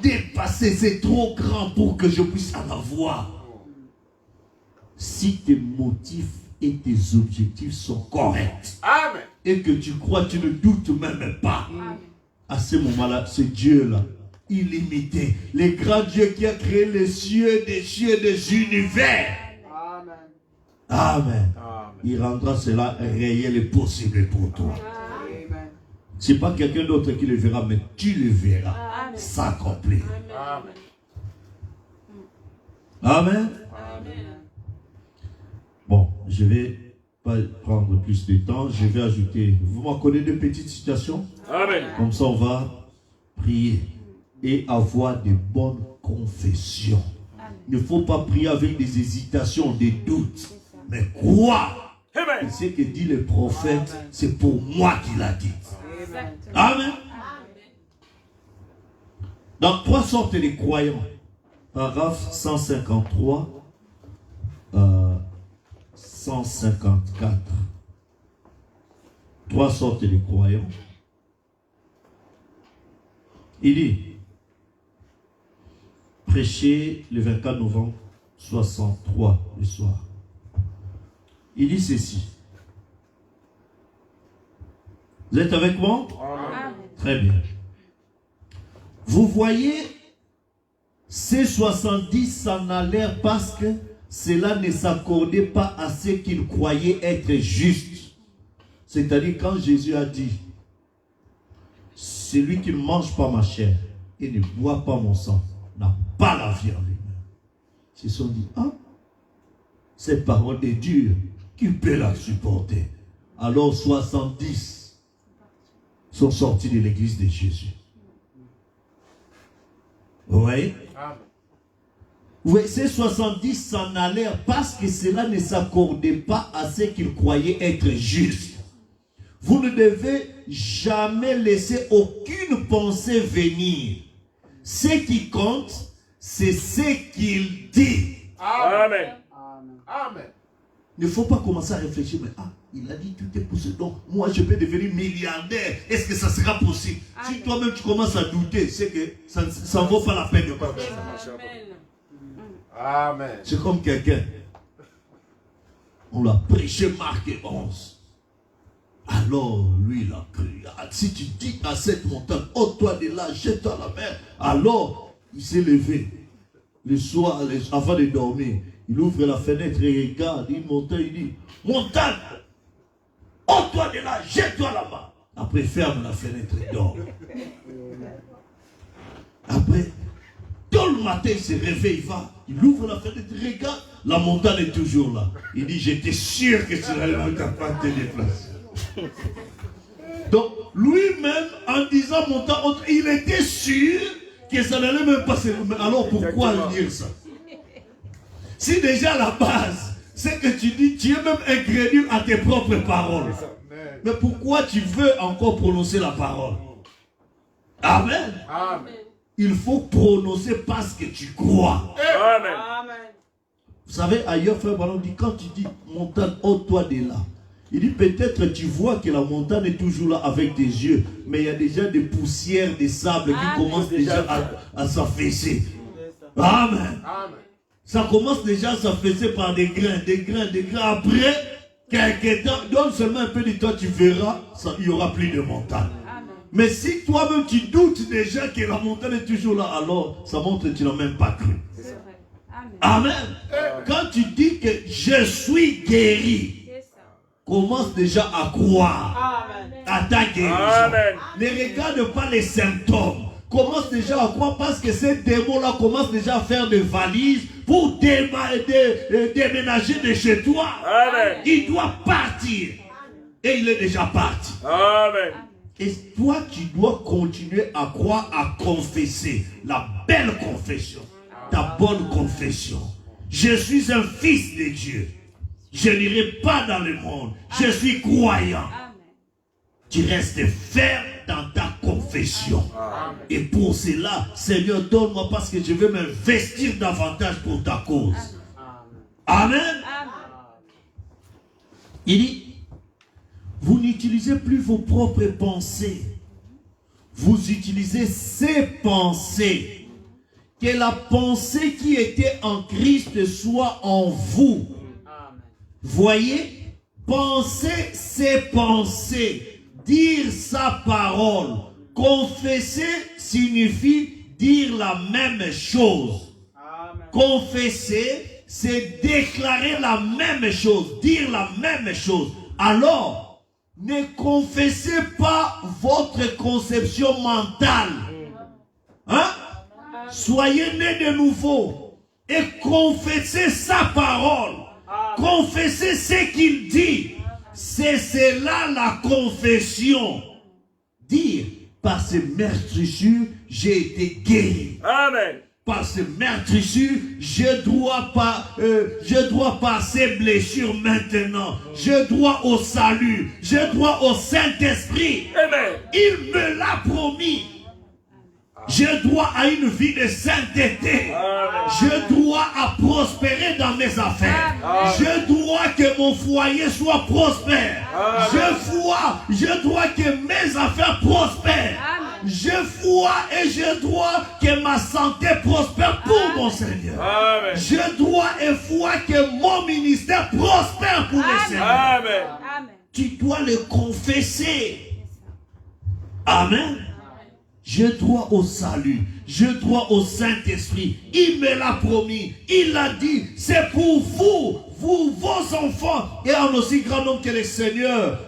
dépasser, c'est trop grand pour que je puisse en avoir. Si tes motifs et tes objectifs sont corrects, Amen. et que tu crois, tu ne doutes même pas, à ce moment-là, ce Dieu-là, illimité, le grand Dieu qui a créé les cieux, des univers. Amen. Il rendra cela réel et possible pour toi. Ce n'est pas quelqu'un d'autre qui le verra, mais tu le verras s'accomplir. Amen. Bon, je ne vais pas prendre plus de temps. Je vais ajouter. Vous m'en connaissez deux petites citations? Amen. Comme ça, on va prier et avoir de bonnes confessions. Il ne faut pas prier avec des hésitations, des doutes, mais croire. Amen. Et ce que dit le prophète, c'est pour moi qu'il a dit. Amen. Donc, trois sortes de croyants. Paragraphe 153, 154. Trois sortes de croyants. Il dit, prêcher le 24 novembre 63 le soir. Il dit ceci. Vous êtes avec moi? Amen. Très bien. Vous voyez, ces 70 s'en allèrent parce que cela ne s'accordait pas à ceux qu'ils croyaient être justes. C'est-à-dire quand Jésus a dit, celui qui ne mange pas ma chair et ne boit pas mon sang n'a pas la vie en lui-même. Ils se sont dit, ah, cette parole est dure, qui peut la supporter? Alors 70 sont sortis de l'église de Jésus. Vous voyez? Oui, ces 70 s'en allèrent parce que cela ne s'accordait pas à ceux qu'ils croyaient être justes. Vous ne devez jamais laisser aucune pensée venir. Ce qui compte, c'est ce qu'il dit. Amen. Amen. Il ne faut pas commencer à réfléchir, mais il a dit tout est possible. Donc, moi, je peux devenir milliardaire. Est-ce que ça sera possible? Amen. Si toi-même tu commences à douter, c'est que ça ne vaut pas la peine de parler. Amen. C'est comme quelqu'un. On l'a prêché Marc 11. Alors, lui, il a cru. Si tu dis à cette montagne, ôte-toi de là, jette-toi à la mer. Alors, il s'est levé. Le soir, avant de dormir, il ouvre la fenêtre et regarde une montagne. Il dit, montagne, ôte-toi de là, jette-toi là-bas. Après, ferme la fenêtre et dort. Après, tout le matin, il se réveille, il va. Il ouvre la fenêtre, il regarde. La montagne est toujours là. Il dit, j'étais sûr que tu n'allais pas te déplacer. Donc, lui-même, en disant montagne, il était sûr que ça n'allait même pas se... Mais alors, pourquoi dire ça? Si déjà à la base, c'est que tu dis, tu es même incrédule à tes propres paroles. Mais pourquoi tu veux encore prononcer la parole? Amen. Amen. Il faut prononcer parce que tu crois. Amen. Vous savez, ailleurs, frère Ballon dit, quand tu dis montagne, ôte-toi de là. Il dit, peut-être tu vois que la montagne est toujours là avec tes yeux, mais il y a déjà des poussières, des sables qui commencent déjà à s'affaisser. Amen. Amen. Ça commence déjà à s'affaisser par des grains. Après, quelques temps, donne seulement un peu de temps, tu verras, il n'y aura plus de montagne. Mais si toi-même tu doutes déjà que la montagne est toujours là, alors ça montre que tu n'as même pas cru. Amen. Quand tu dis que je suis guéri, commence déjà à croire à ta guérison. Amen. Ne regarde pas les symptômes. commence déjà à croire parce que ces démons-là commencent déjà à faire des valises pour déménager de chez toi. Amen. Il doit partir. Et il est déjà parti. Amen. Et toi, tu dois continuer à croire, à confesser la belle confession, ta bonne confession. Je suis un fils de Dieu. Je n'irai pas dans le monde. Je suis croyant. Tu restes ferme dans ta confession. Et pour cela, Seigneur, donne-moi parce que je veux m'investir davantage pour ta cause. Amen. Il dit, vous n'utilisez plus vos propres pensées. Vous utilisez ces pensées. Que la pensée qui était en Christ soit en vous. Voyez, penser ses pensées, dire sa parole. Confesser signifie dire la même chose. Confesser, c'est déclarer la même chose, dire la même chose. Alors, ne confessez pas votre conception mentale. Hein? Soyez nés de nouveau et confessez sa parole. Confessez ce qu'il dit. C'est cela la confession. Dire, par ces meurtrissures, j'ai été guéri. Amen. Par ces meurtrissures, je dois passer blessure maintenant. Je dois au salut. Je dois au Saint-Esprit. Amen. Il me l'a promis. Je dois à une vie de sainteté. Je dois à prospérer dans mes affaires. Je dois que mon foyer soit prospère. Je dois que mes affaires prospèrent. Je vois et je dois que ma santé prospère pour mon Seigneur. Amen. Je dois et vois que mon ministère prospère pour le Seigneur. Amen. Tu dois le confesser. Amen. Je dois au salut, je dois au Saint-Esprit. Il me l'a promis, il l'a dit, c'est pour vous, vos enfants, et en aussi grand nombre que le Seigneur,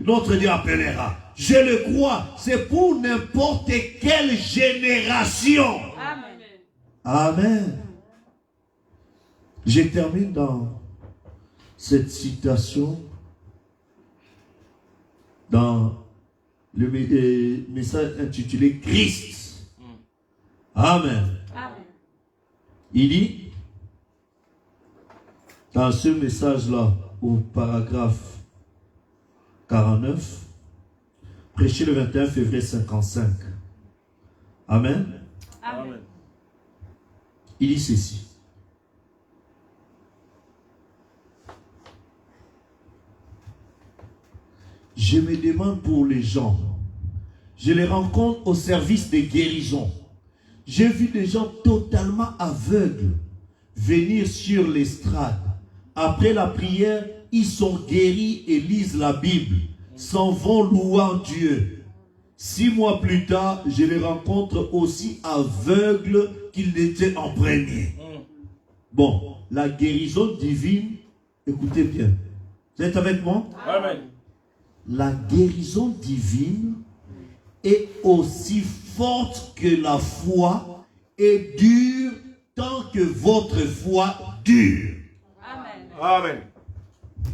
notre Dieu appellera. Je le crois, c'est pour n'importe quelle génération. Amen. Amen. Je termine dans cette citation, dans le message intitulé Christ. Amen. Amen. Il dit, dans ce message-là, au paragraphe 49, prêché le 21 février 55. Amen. Amen. Il dit ceci. Je me demande pour les gens. Je les rencontre au service des guérisons. J'ai vu des gens totalement aveugles venir sur l'estrade. Après la prière, ils sont guéris et lisent la Bible. S'en vont louant Dieu. 6 mois plus tard, je les rencontre aussi aveugles qu'ils étaient en premier. Bon, la guérison divine, écoutez bien. Vous êtes avec moi? Amen. La guérison divine est aussi forte que la foi et dure tant que votre foi dure. Amen. Amen.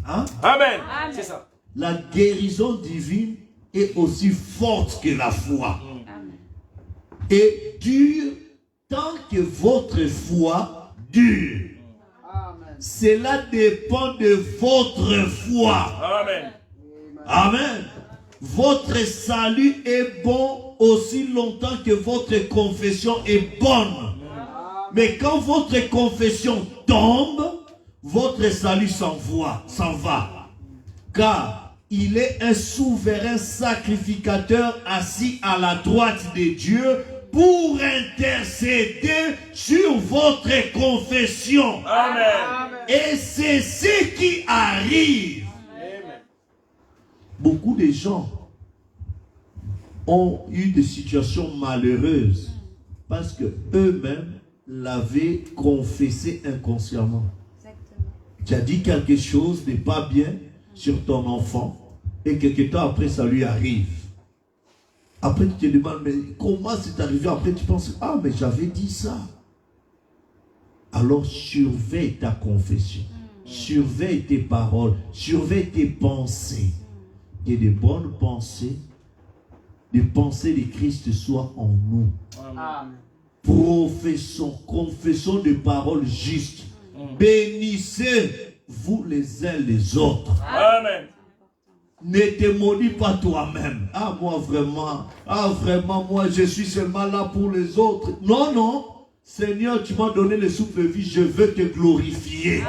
Hein? Amen. Amen. C'est ça. La guérison divine est aussi forte que la foi Amen. et dure tant que votre foi dure. Cela dépend de votre foi. Amen. Amen. Votre salut est bon aussi longtemps que votre confession est bonne. Mais quand votre confession tombe, votre salut s'en va. Car il est un souverain sacrificateur assis à la droite de Dieu pour intercéder sur votre confession. Amen. Et c'est ce qui arrive. Beaucoup de gens ont eu des situations malheureuses parce que eux-mêmes l'avaient confessé inconsciemment. Exactement. Tu as dit quelque chose n'est pas bien sur ton enfant et quelque temps après ça lui arrive. Après, tu te demandes, mais comment c'est arrivé? Après, tu penses, ah, mais j'avais dit ça. Alors, surveille ta confession. Surveille tes paroles. Surveille tes pensées. Que des bonnes pensées, des pensées de Christ soient en nous. Amen. Confessons des paroles justes. Bénissez-vous les uns les autres. Amen. Ne te maudis pas toi-même. Ah, moi vraiment, moi je suis seulement là pour les autres. Non, non. Seigneur, tu m'as donné le souffle de vie, je veux te glorifier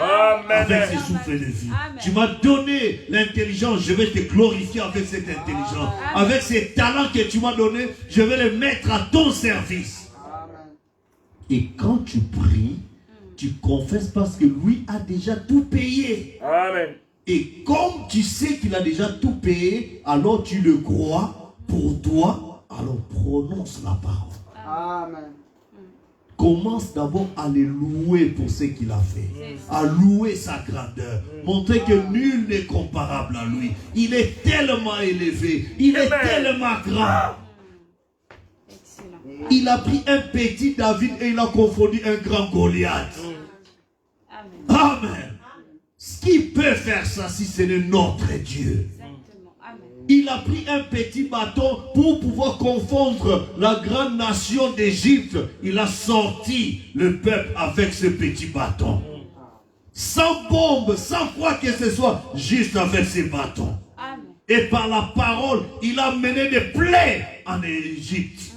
avec ce souffle de vie. Amen. Tu m'as donné l'intelligence, je vais te glorifier avec cette intelligence. Avec ces talents que tu m'as donnés, je vais les mettre à ton service. Amen. Et quand tu pries, tu confesses parce que lui a déjà tout payé. Amen. Et comme tu sais qu'il a déjà tout payé, alors tu le crois pour toi, alors prononce la parole. Amen. Commence d'abord à le louer pour ce qu'il a fait. À louer sa grandeur. Montrer que nul n'est comparable à lui. Il est tellement élevé. Il est tellement grand. Excellent. Il a pris un petit David et il a confondu un grand Goliath. Amen. Amen. Qui peut faire ça si ce n'est notre Dieu? Exactement. Amen. Il a pris un petit bâton pour pouvoir confondre la grande nation d'Égypte. Il a sorti le peuple avec ce petit bâton. Sans bombe, sans quoi que ce soit, juste avec ses bâtons. Amen. Et par la parole, il a mené des plaies en Égypte.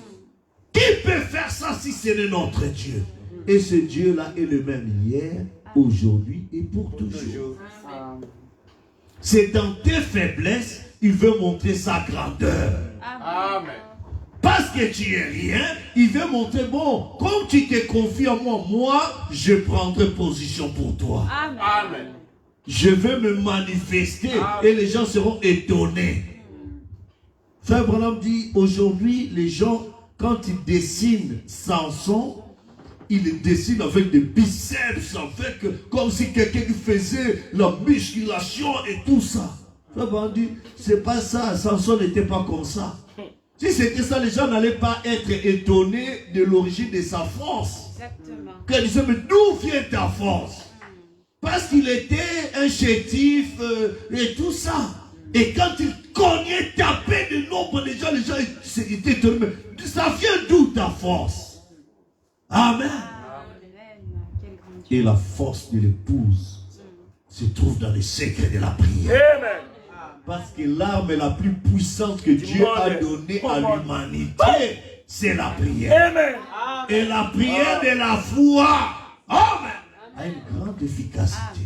Qui peut faire ça si ce n'est notre Dieu? Et ce Dieu-là est le même hier, aujourd'hui et pour toujours. Amen. C'est dans tes faiblesses, il veut montrer sa grandeur. Amen. Parce que tu es rien, il veut montrer, bon, comme tu te confies en moi, moi, je prendrai position pour toi. Amen. Je vais me manifester et les gens seront étonnés. Frère Branham dit, aujourd'hui, les gens, quand ils dessinent Samson, ils le dessinent avec des biceps, avec, comme si quelqu'un faisait la musculation et tout ça. Frère Branham dit, c'est pas ça, Samson n'était pas comme ça. Si c'était ça, les gens n'allaient pas être étonnés de l'origine de sa force. Exactement. Quand ils disaient, mais d'où vient ta force? Parce qu'il était un chétif et tout ça. Et quand il cognait, tapait de nombre de gens, les gens étaient étonnés. Mais ça vient d'où ta force? Amen. Amen. Quel grand Dieu. Et la force de l'épouse se trouve dans les secrets de la prière. Amen. Parce que l'arme la plus puissante que Dieu a donnée à l'humanité, c'est la prière. Amen. Et la prière de la foi, amen, a une grande efficacité.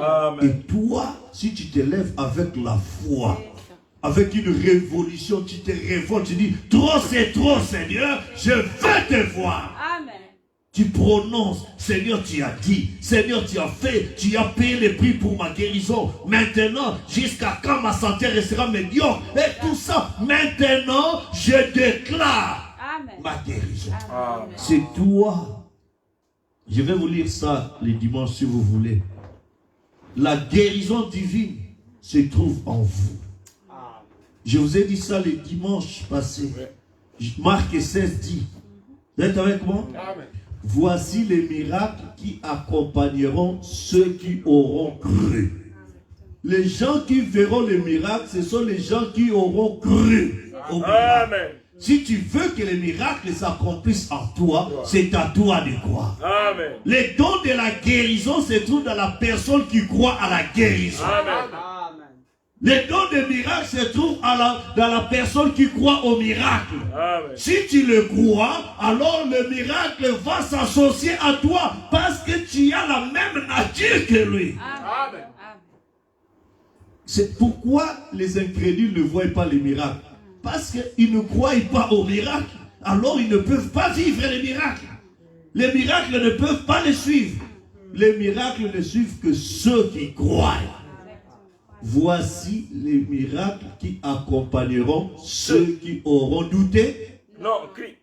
Amen. Et toi, si tu te lèves avec la foi, avec une révolution, tu te révoltes, tu dis, trop c'est trop Seigneur, je veux te voir. Amen. Tu prononces, Seigneur, tu as dit, Seigneur, tu as fait, tu as payé le prix pour ma guérison. Maintenant, jusqu'à quand ma santé restera médiocre? Et tout ça, maintenant, je déclare Amen. ma guérison. Amen. C'est toi. Je vais vous lire ça les dimanches si vous voulez. La guérison divine se trouve en vous. Je vous ai dit ça les dimanches passés. Marc 16 dit, vous êtes avec moi? Amen. Voici les miracles qui accompagneront ceux qui auront cru. Les gens qui verront les miracles, ce sont les gens qui auront cru au miracle. Amen. Si tu veux que les miracles s'accomplissent en toi, c'est à toi de croire. Amen. Les dons de la guérison se trouvent dans la personne qui croit à la guérison. Amen. Les dons de miracle se trouvent dans la personne qui croit au miracle. Amen. Si tu le crois, alors le miracle va s'associer à toi parce que tu as la même nature que lui. Amen. C'est pourquoi les incrédules ne voient pas les miracles. Parce qu'ils ne croient pas au miracle. Alors ils ne peuvent pas vivre les miracles. Les miracles ne peuvent pas les suivre. Les miracles ne suivent que ceux qui croient. Voici les miracles qui accompagneront ceux qui auront douté. Non, crie.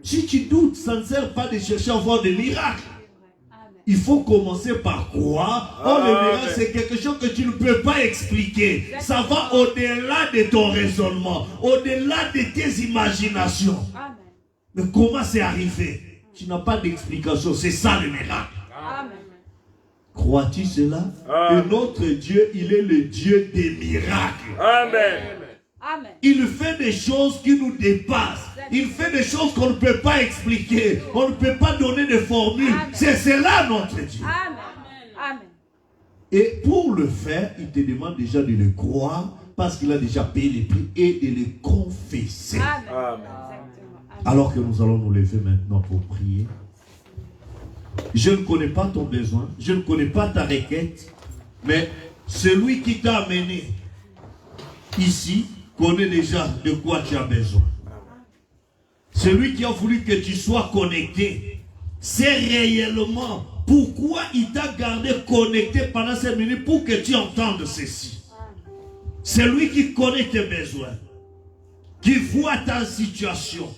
Si tu doutes, ça ne sert pas de chercher à voir des miracles. Amen. il faut commencer par croire. Or, le miracle, c'est quelque chose que tu ne peux pas expliquer. Ça va au-delà de ton raisonnement, au-delà de tes imaginations. Amen. Mais comment c'est arrivé? Tu n'as pas d'explication. C'est ça le miracle. Amen. Crois-tu cela? Amen. Que notre Dieu, il est le Dieu des miracles. Amen. Amen. Il fait des choses qui nous dépassent. Il fait des choses qu'on ne peut pas expliquer. On ne peut pas donner de formule. Amen. C'est cela notre Dieu. Amen. Amen. Et pour le faire, il te demande déjà de le croire parce qu'il a déjà payé les prix et de le confesser. Amen. Amen. Exactement. Amen. Alors que nous allons nous lever maintenant pour prier. Je ne connais pas ton besoin, je ne connais pas ta requête, mais celui qui t'a amené ici connaît déjà de quoi tu as besoin. Celui qui a voulu que tu sois connecté, c'est réellement pourquoi il t'a gardé connecté pendant ces minutes pour que tu entendes ceci. C'est lui qui connaît tes besoins, qui voit ta situation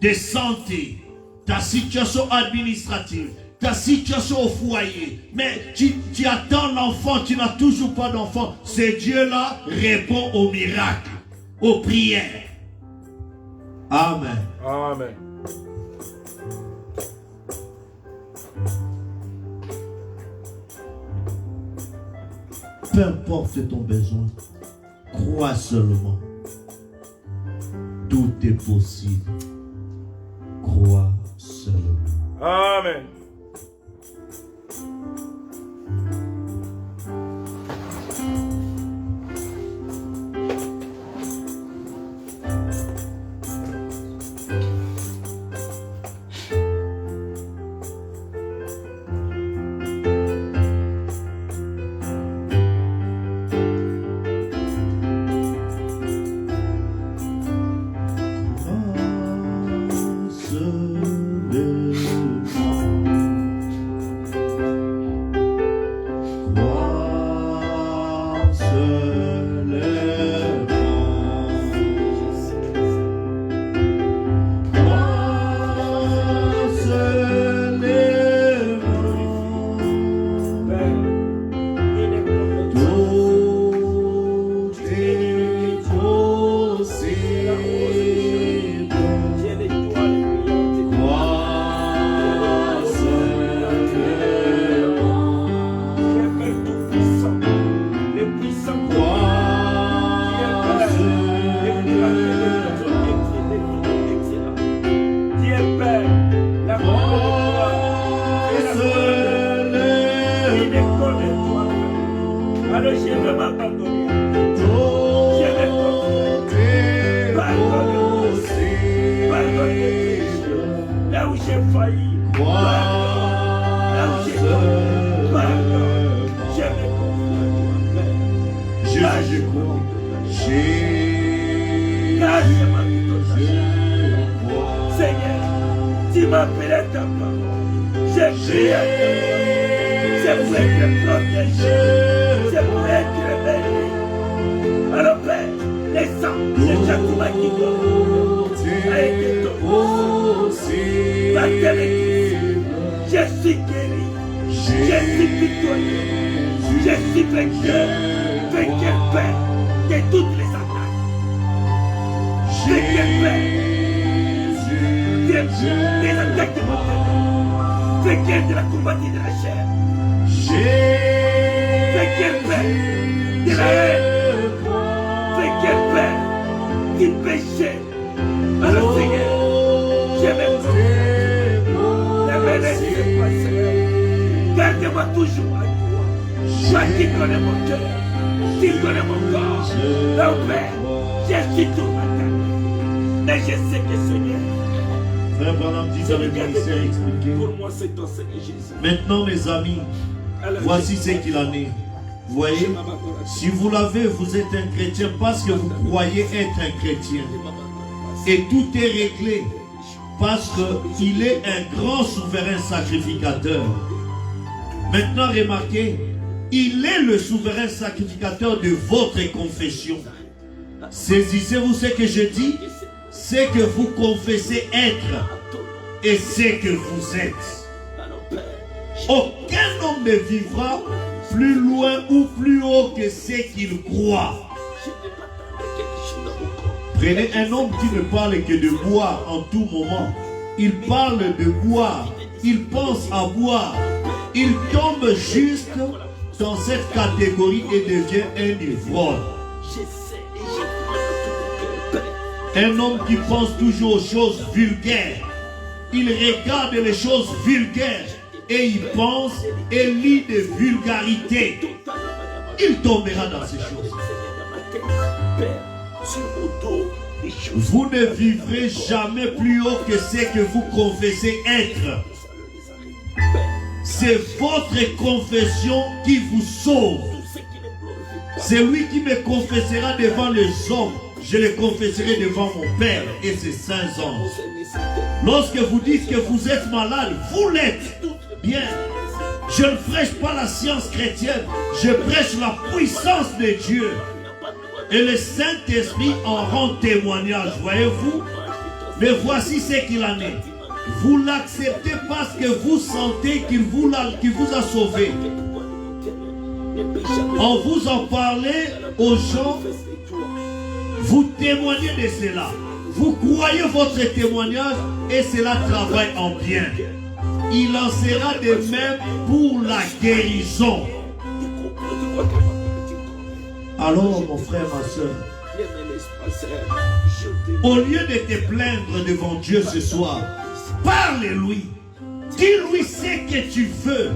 de santé, ta situation administrative, ta situation au foyer. Mais tu attends l'enfant, tu n'as toujours pas d'enfant. Ce Dieu-là répond aux miracles, aux prières. Amen. Amen. Peu importe ton besoin, crois seulement. Tout est possible. Crois seulement. Amen. Alors je veux m'abandonner. Je vais pardonner. Pardonner. Là où j'ai failli. Pardonne. Là où j'ai failli. Pardonne. Je vais confier à toi. Je crois. Lâche-moi tout ça. Seigneur, tu m'appelles à ta parole. J'ai prié à ta parole. C'est pour être protégé. C'est pour être béni. Alors Père, les sangs de Jacob qui a été tombé. Par tes écrits, je suis guéri. Je suis victorieux. Je suis vainqueur. Vainqueur Père de toutes les attaques. Vainqueur Père des attaques de mon cœur. Vainqueur de la compagnie de la chair. Vainqueur Père de la haine. Vainqueur Père du péché. Alors Seigneur, je m'aime. Ne me laisse pas Seigneur. Garde-moi toujours à toi. Toi qui connais mon cœur, qui connais mon corps. Donc Père, je suis tout ma tête. Mais je sais que Seigneur, Frère Branham dit avec moi ici à expliquer. pour moi c'est ton Seigneur Jésus. Maintenant mes amis, voici ce qu'il en est. Vous voyez, si vous l'avez, vous êtes un chrétien parce que vous croyez être un chrétien. Et tout est réglé parce qu'il est un grand souverain sacrificateur. Maintenant remarquez, il est le souverain sacrificateur de votre confession. Saisissez-vous ce que je dis? C'est que vous confessez être et c'est que vous êtes. Alors Père, Aucun homme ne vivra plus loin ou plus haut que ce qu'il croit. Prenez un homme qui ne parle que de boire en tout moment. Il parle de boire. Il pense à boire. Il tombe juste dans cette catégorie et devient un ivrogne. Un homme qui pense toujours aux choses vulgaires. Il regarde les choses vulgaires et il pense et lit des vulgarités. Il tombera dans ces choses. Vous ne vivrez jamais plus haut que ce que vous confessez être. C'est votre confession qui vous sauve. C'est lui qui me confessera devant les hommes. Je le confesserai devant mon Père et ses saints anges. Lorsque vous dites que vous êtes malade, vous l'êtes. Bien. Je ne prêche pas la science chrétienne. Je prêche la puissance de Dieu. Et le Saint-Esprit en rend témoignage, voyez-vous. Mais voici ce qu'il en est. Vous l'acceptez parce que vous sentez qu'il vous a sauvé. En vous en parlez aux gens, vous témoignez de cela. Vous croyez votre témoignage et cela travaille en bien. Il en sera de même pour la guérison. Alors, mon frère, ma soeur, au lieu de te plaindre devant Dieu ce soir, parle-lui. Dis-lui ce que tu veux.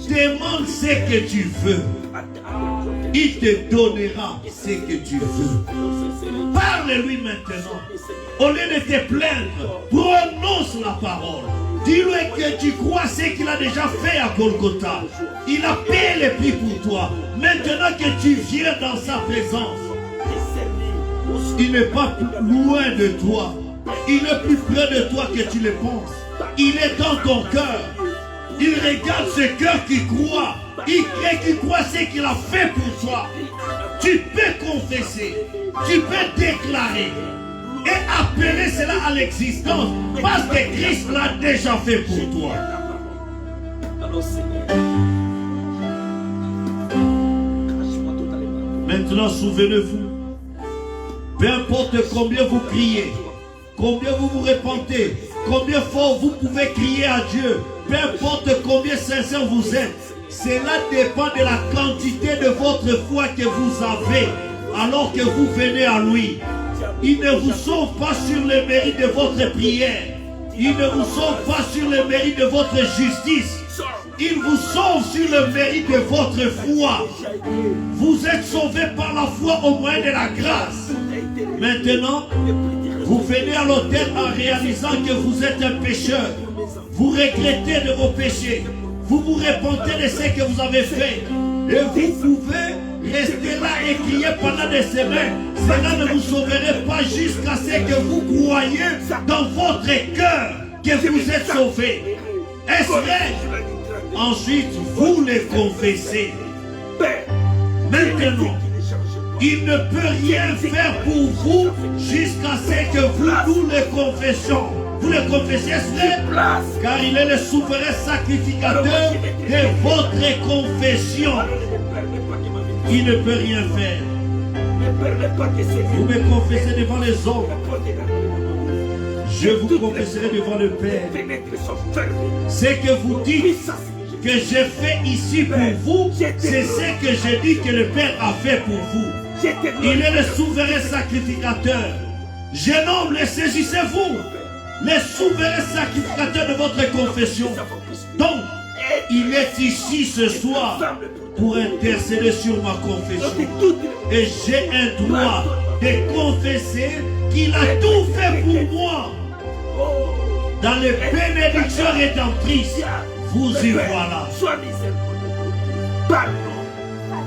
Demande ce que tu veux. Il te donnera ce que tu veux. Parle-lui maintenant. Au lieu de te plaindre, prononce la parole. Dis-lui que tu crois ce qu'il a déjà fait à Golgotha. Il a payé le prix pour toi. Maintenant que tu viens dans sa présence, il n'est pas loin de toi. Il est plus près de toi que tu le penses. Il est dans ton cœur. Il regarde ce cœur qui croit. Il crée qu'il croit ce qu'il a fait pour toi. Tu peux confesser. Tu peux déclarer. Et appeler cela à l'existence. Parce que Christ l'a déjà fait pour toi. Maintenant, souvenez-vous. Peu importe combien vous criez, combien vous vous repentez, combien fort vous pouvez crier à Dieu, peu importe combien sincère vous êtes, cela dépend de la quantité de votre foi que vous avez alors que vous venez à lui. Il ne vous sauve pas sur le mérite de votre prière. Il ne vous sauve pas sur le mérite de votre justice. Il vous sauve sur le mérite de votre foi. Vous êtes sauvés par la foi au moyen de la grâce. Maintenant, vous venez à l'autel en réalisant que vous êtes un pécheur. Vous regrettez de vos péchés. Vous vous repentez de ce que vous avez fait. Et vous pouvez rester là et crier pendant des semaines. Cela ne vous sauverait pas jusqu'à ce que vous croyez dans votre cœur que vous êtes sauvés. Est-ce vrai? Ensuite, vous les confessez. Maintenant, il ne peut rien faire pour vous jusqu'à ce que vous nous le confessions. Vous le confessez, car il est le souverain sacrificateur de votre confession. Il ne peut rien faire. Vous me confessez devant les hommes. Je vous confesserai devant le Père. Ce que vous dites que j'ai fait ici pour vous, c'est ce que j'ai dit que le Père a fait pour vous. Il est le souverain sacrificateur. Jeune homme, le saisissez-vous. Le souverain sacrificateur de votre confession. Donc, il est ici ce soir pour intercéder sur ma confession. Et j'ai un droit de confesser qu'il a tout fait pour moi. Dans les bénédictions rédemptrices, vous y voilà. Sois miséricordieux. Pardon.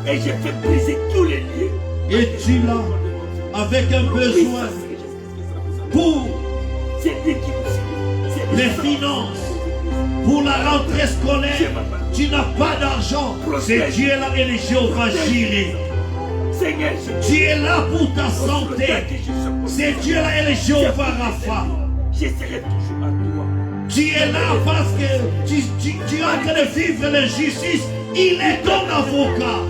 Et j'ai fait briser tous les lieux. Et tu l'as avec un besoin pour les finances, pour la rentrée scolaire. Tu n'as pas d'argent. C'est Dieu là et le Jéhovah Jireh. Tu es là pour ta santé. C'est Dieu là et le Jéhovah Rapha. Je serai toujours à toi. Tu es là parce que tu es en train de vivre l'injustice. Il est ton avocat.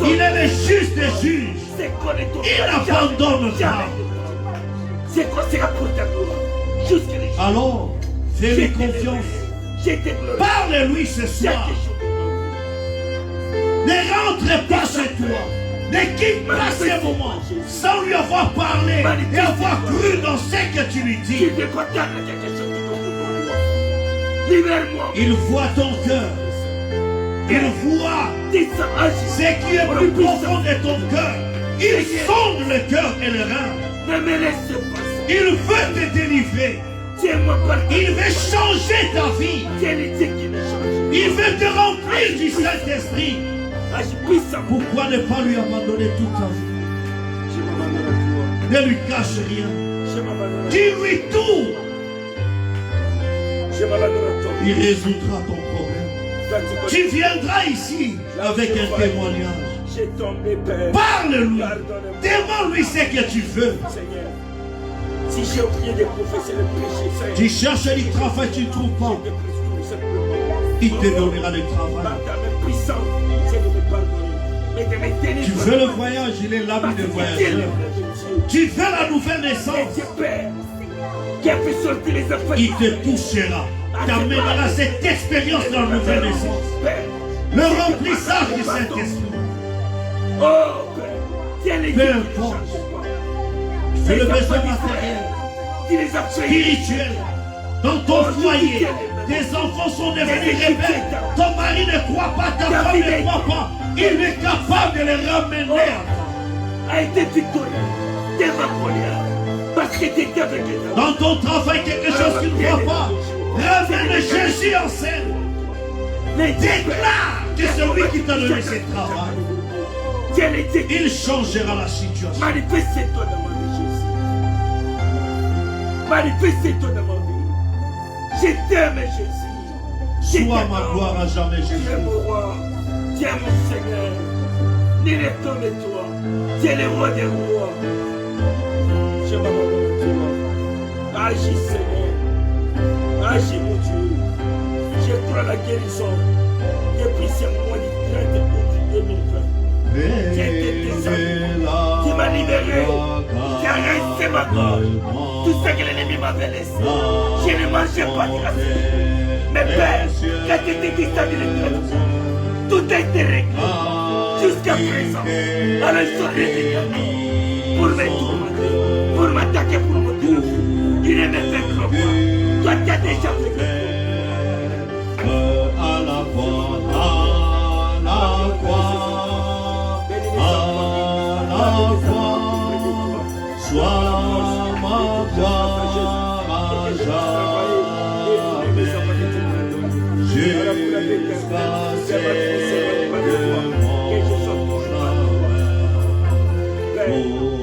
Il est le juste des juges. Il n'abandonne pas. Alors, fais-lui confiance. Parle-lui ce soir. Ne rentre pas chez toi. Ne quitte pas ces moments sans lui avoir parlé et avoir cru dans ce que tu lui dis. Il voit ton cœur. Il voit ce qui est plus profond de ton cœur. Il sonde le cœur et le rein. Il veut te délivrer. Il veut changer ta vie. Il veut te remplir du Saint-Esprit. Pourquoi ne pas lui abandonner toute ta vie? Ne lui cache rien. Dis-lui tout. Il résoudra ton problème. Tu viendras ici avec un témoignage. Parle-lui. Demande-lui ce que tu veux. Si j'ai oublié de confesser le péché, Seigneur, tu cherches du travail, tu ne trouves pas. Il te donnera le travail. Tu veux le voyage, il est l'ami de voyageur. Tu veux la nouvelle naissance. Il te touchera. T'amènera cette expérience dans la nouvelle naissance. Le remplissage du Saint-Esprit. Peu importe. Tu veux le besoin matériel, spirituel. Dans ton foyer, tes enfants sont devenus rebelles. Ton mari ne croit pas, ta femme ne croit pas. Il est capable de les ramener. Dans ton travail, quelque chose qui ne va pas. Ramène Jésus en scène. Déclare que celui qui t'a donné ce travail, il changera la situation. Manifeste-toi dans ma vie, Jésus. Manifeste-toi dans ma vie. Je t'aime, Jésus. Sois ma gloire à jamais, Jésus. Tu es mon roi. Tu es mon Seigneur. Nul n'est comme toi. Tu es le roi des rois. Je m'abandonne à toi. Agis, Seigneur. Agis, mon Dieu. Je crois la guérison depuis ce mois du 30 août 2020. Tu m'as libéré. Tu as resté ma gorge. Tout ce que l'ennemi m'avait laissé. Je ne mangeais pas de la vie. Mais Père, quand tu t'es déstabilisé, tout a été réglé. Jusqu'à présent, alors ils sont réveillés pour me tourner, pour m'attaquer, pour me tuer. Il ne me fait que moi. Toi, tu as déjà fait que à la croix, à la croix, à la croix, sois ma gloire à jamais, jusqu'à ce que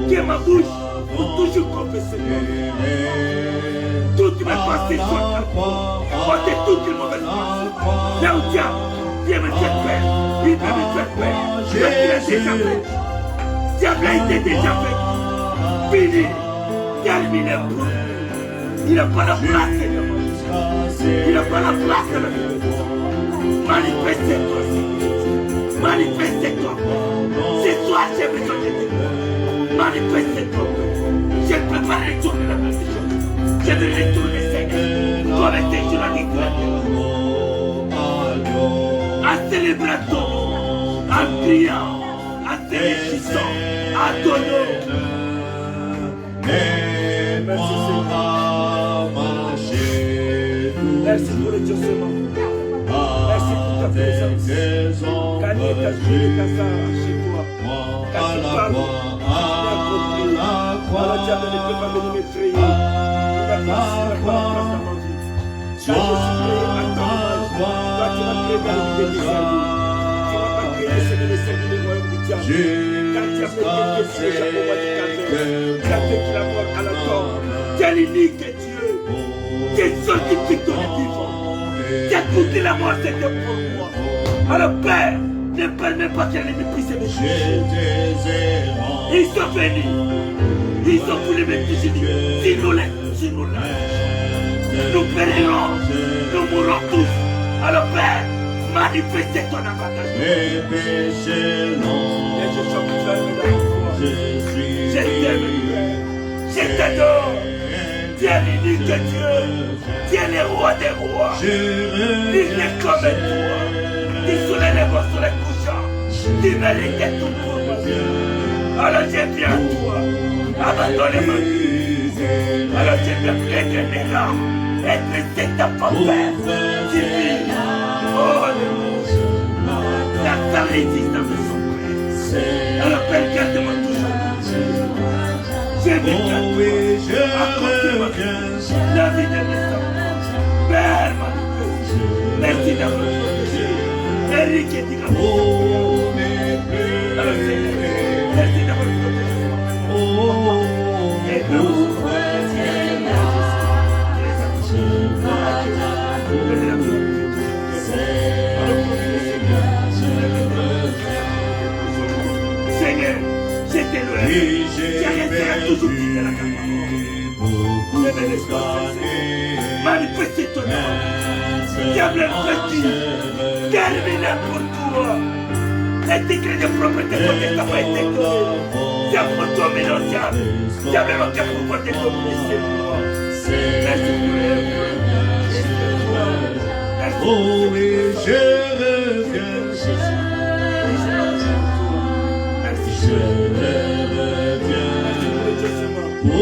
que ma bouche pour toujours confesser toutes mes pensées sont porter toutes les mauvaises pensées. Là où diable, viens me faire peur, il va me faire peur. Je l'ai déjà fait. Diable a été déjà fait. Fini, terminé pour lui. Il n'a pas la place, Seigneur. Il n'a pas la place dans la vie. Manifeste-toi, Seigneur. Manifeste-toi. C'est toi qui as besoin de te manifeste-toi. Je ne peux pas retourner la place des choses. Je vais retourner, Seigneur. Comme était sur la vie de la terre. En célébratant, en priant, en te réjouissant, en donnant. Merci, Seigneur. Merci pour le exaucement. Merci pour ta présence. Quand il est chez toi. Quand tu parles, le diable ne peut pas venir m'effrayer. Il n'a pas dans ma vie. Quand je suis créé à ton âge, toi tu m'as créé dans le milieu des amis. Tu m'as pas créé selon les services du royaume du diable. Quand tu as fait quelque chose déjà au mois du calvaire, tu as fait qu'il a mort à la mort. Quel unique Dieu, quel seul qui pique ton vivant. Tu as coûté la mort, c'était pour moi. Alors Père, ne permets pas qu'elle ait méprisé mes péchés. Ils sont venus. Ils ont voulu me piéger. Si nous l'êmes. nous périrons, nous mourrons tous. Alors Père, manifestez ton avantage. Mes péchés longs, Et je suis ferme dans la foi. Je t'aime, je t'adore. Tu es l'unique Dieu. Tu es le roi des rois. Il n'est comme toi. Tu soulèves les morts sur les couchants. Tu mérites tout pour moi. Alors je viens à toi. Abandonne-moi. Alors je viens prêter mes larmes. Et traiter ta panthère. Tu vis. Oh, la paralysie dans mes sombres. Alors Père, garde-moi toujours. Je viens à toi. La vie de mes enfants. Père, merci d'avoir protégé. Eric et Tika. Alors Seigneur, merci d'avoir protégé. Et nous, Seigneur, je te loue. Je resterai toujours fidèle à ta parole. Je vais laisser manifester ton nom. Diable petit, terminé pour toi. Les décrets de propreté pour tes pas été donnés. Diable pour toi, mélangeable. Diable mon cœur pour porter ton ministère. Merci pour l'œuvre. Oh oui, je reviens. Merci. Je reviens. Oh,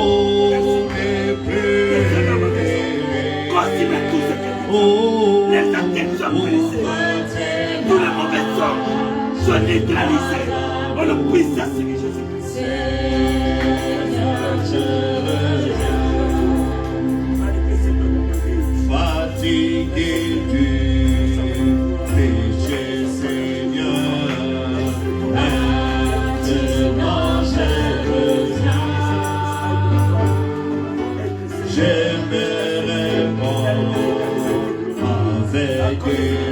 mes plaies. Continue tout ce que tu Oh, les antennes sont brisées. Tous les mauvais sons sont neutralisés. On le puisse assurer Jésus-Christ. fatigué du péché, Seigneur. Maintenant je reviens. J'aimerais mort avec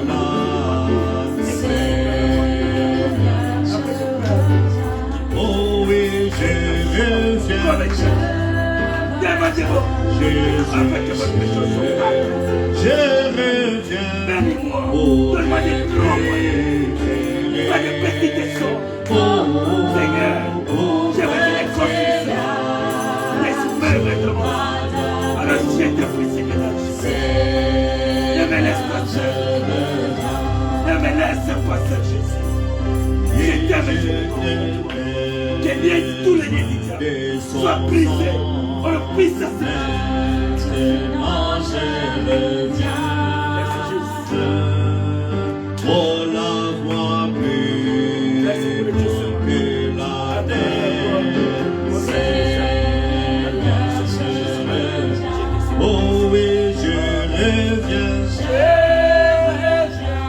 ma oh oui, je reviens. Demandez-moi. Avec votre chanson. Je reviens. Bénis-moi. Oh, Donne-moi des grands moyens. Pas de petites sons. Seigneur, je veux les construire. L'esprit de moi. Alors je te prie, Seigneur. Ne me laisse pas seul. Ne me laisse pas seul, Jésus. Je t'aime, que bien tous les négligeables soient brisés. On le puisse maintenant je reviens. Oh, lave-moi plus que la terre. Seigneur, je reviens. Oh oui, je reviens. Je reviens.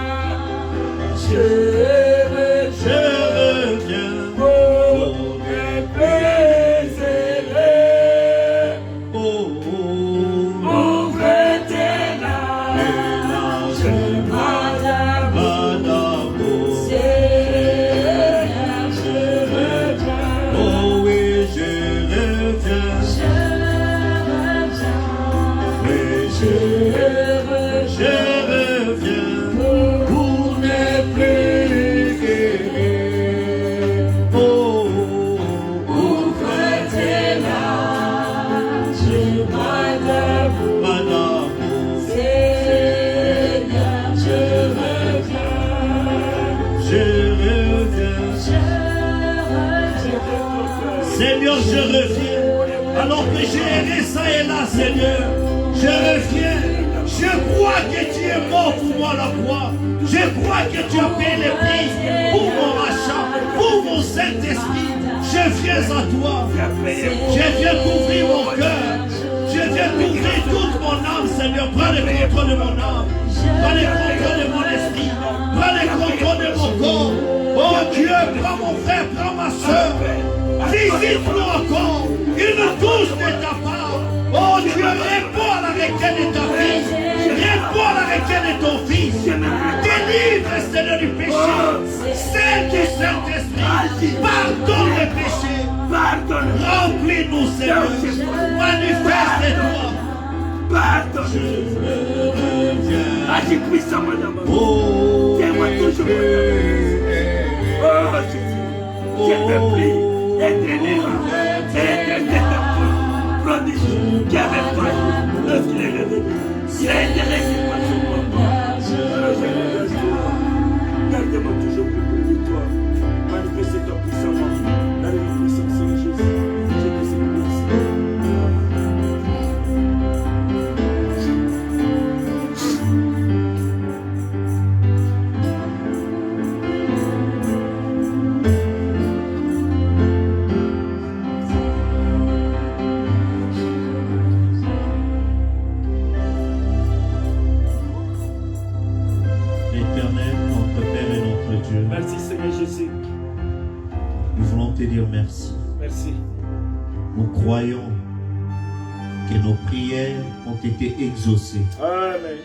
Seigneur, je reviens. Alors que j'ai erré ça et là, Seigneur, je reviens. Je crois que tu es mort pour moi à la croix. Je crois que tu as payé les prix pour mon rachat, pour mon Saint-Esprit. Je viens à toi. Je viens couvrir mon cœur. Je viens couvrir toute mon âme, Seigneur. Prends le contrôle de mon âme. Prends le contrôle de mon esprit. Prends le contrôle de mon corps. Oh Dieu, prends mon frère, prends ma soeur. Visite-nous encore. Une touche de ta part. Oh Dieu, réponds à la requête de ta fille. Réponds à la requête de ton fils. Délivre, Seigneur, du péché. Celle du Saint-Esprit. Pardonne le péché. Remplis-nous, Seigneur. Manifeste-toi. Pardonne. Agis puissamment dans ma vie. Oh, Tiens-moi toujours pour ta grâce. Oh Jésus, je te prie, être libre, être cet enfant prodige qui avait failli lorsqu'il est revenu. Il a été laissé par son papa. Alors je le laisse. Garde-moi toujours plus près de toi. Manifeste-toi puissamment dans le nom puissant de Jésus. Je te salue, merci. Éternel, notre Père et notre Dieu, Merci Seigneur Jésus. nous voulons te dire merci. Merci. Nous croyons que nos prières ont été exaucées. Amen.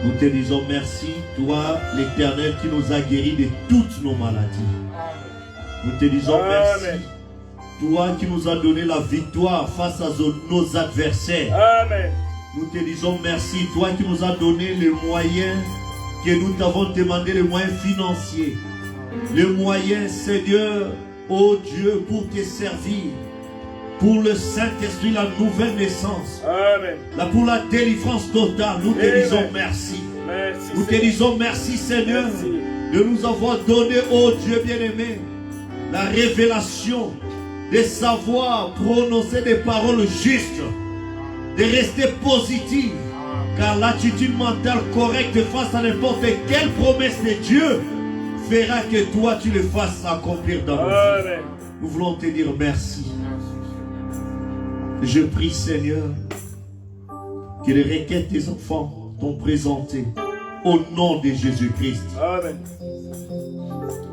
Nous te disons merci, toi, l'Éternel, qui nous a guéris de toutes nos maladies. Nous te disons merci, Amen. toi qui nous as donné la victoire face à nos adversaires. Amen. Nous te disons merci, toi qui nous as donné les moyens que nous t'avons demandé, les moyens financiers, les moyens, Seigneur, oh Dieu, pour te servir, pour le Saint-Esprit, la nouvelle naissance, Amen. là, pour la délivrance totale. Nous te Amen. disons merci. Merci. Nous te Seigneur. disons merci, Seigneur, Merci. de nous avoir donné, oh Dieu bien-aimé, la révélation de savoir prononcer des paroles justes, de rester positif, car l'attitude mentale correcte face à n'importe quelle promesse de Dieu fera que toi tu le fasses accomplir dans nos vies. Amen. Nous voulons te dire merci. Je prie, Seigneur, que les requêtes des enfants t'ont présentées au nom de Jésus-Christ. Amen.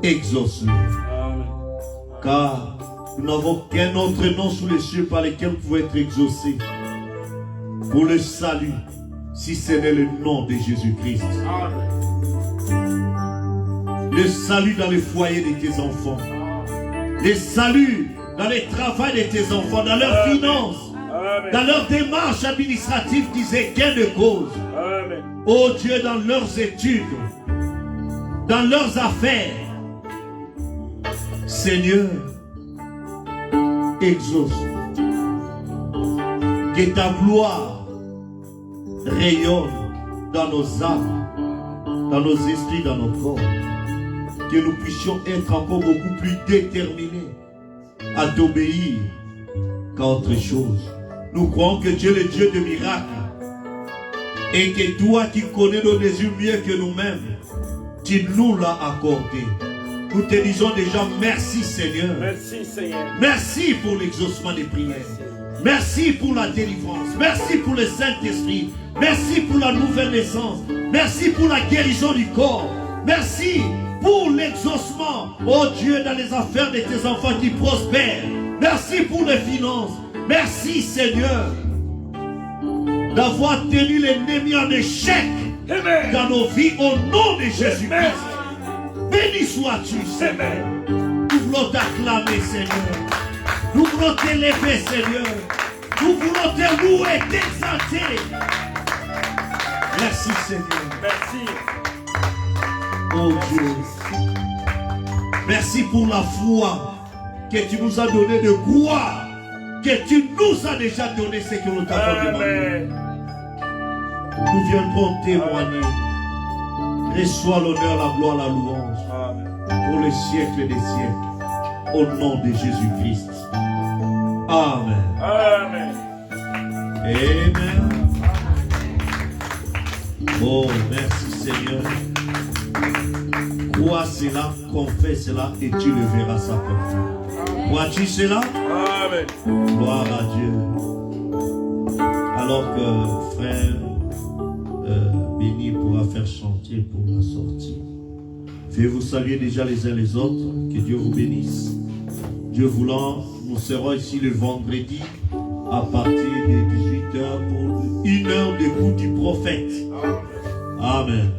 Exauce-le, Amen. car nous n'avons qu'un autre nom sous les cieux par lequel nous pouvons être exaucés pour le salut, si ce n'est le nom de Jésus-Christ. Le salut dans le foyer de tes enfants, le salut dans le travail de tes enfants, dans leurs Amen. finances, Amen. dans leurs démarches administratives qui aient gain de cause. Amen. Oh Dieu, dans leurs études, dans leurs affaires. Seigneur, exauce. Que ta gloire rayonne dans nos âmes, dans nos esprits, dans nos corps. Que nous puissions être encore beaucoup plus déterminés à t'obéir qu'à autre chose. Nous croyons que Dieu est le Dieu de miracles. Et que toi qui connais nos désirs mieux que nous-mêmes, tu nous l'as accordé. Nous te disons déjà merci Seigneur. Merci Seigneur. Merci pour l'exaucement des prières. Merci pour la délivrance. Merci pour le Saint-Esprit. Merci pour la nouvelle naissance. Merci pour la guérison du corps. Merci pour l'exaucement, oh Dieu, dans les affaires de tes enfants qui prospèrent. Merci pour les finances. Merci Seigneur d'avoir tenu l'ennemi en échec Amen. dans nos vies au nom de Jésus-Christ. Béni sois-tu, Seigneur. Nous voulons t'acclamer, Seigneur. Nous voulons t'élever, Seigneur. Nous voulons te louer, t'exalter. Merci, Seigneur. Merci. Oh Dieu. Merci pour la foi que tu nous as donné de croire. Que tu nous as déjà donné ce que nous t'avons demandé. Amen. Nous viendrons témoigner. Reçois l'honneur, la gloire, la louange. Amen. Pour les siècles des siècles. Au nom de Jésus-Christ. Amen. Amen. Amen. Oh, merci Seigneur. Crois cela, confesse cela et tu le verras s'accomplir. Crois-tu cela? Amen. Gloire à Dieu. Alors que frère Béni pourra faire chanter pour la sortie. Je vais vous saluer déjà les uns les autres. Que Dieu vous bénisse. Dieu voulant, nous serons ici le vendredi à partir de 18h pour 1 heure d'écoute du prophète. Amen.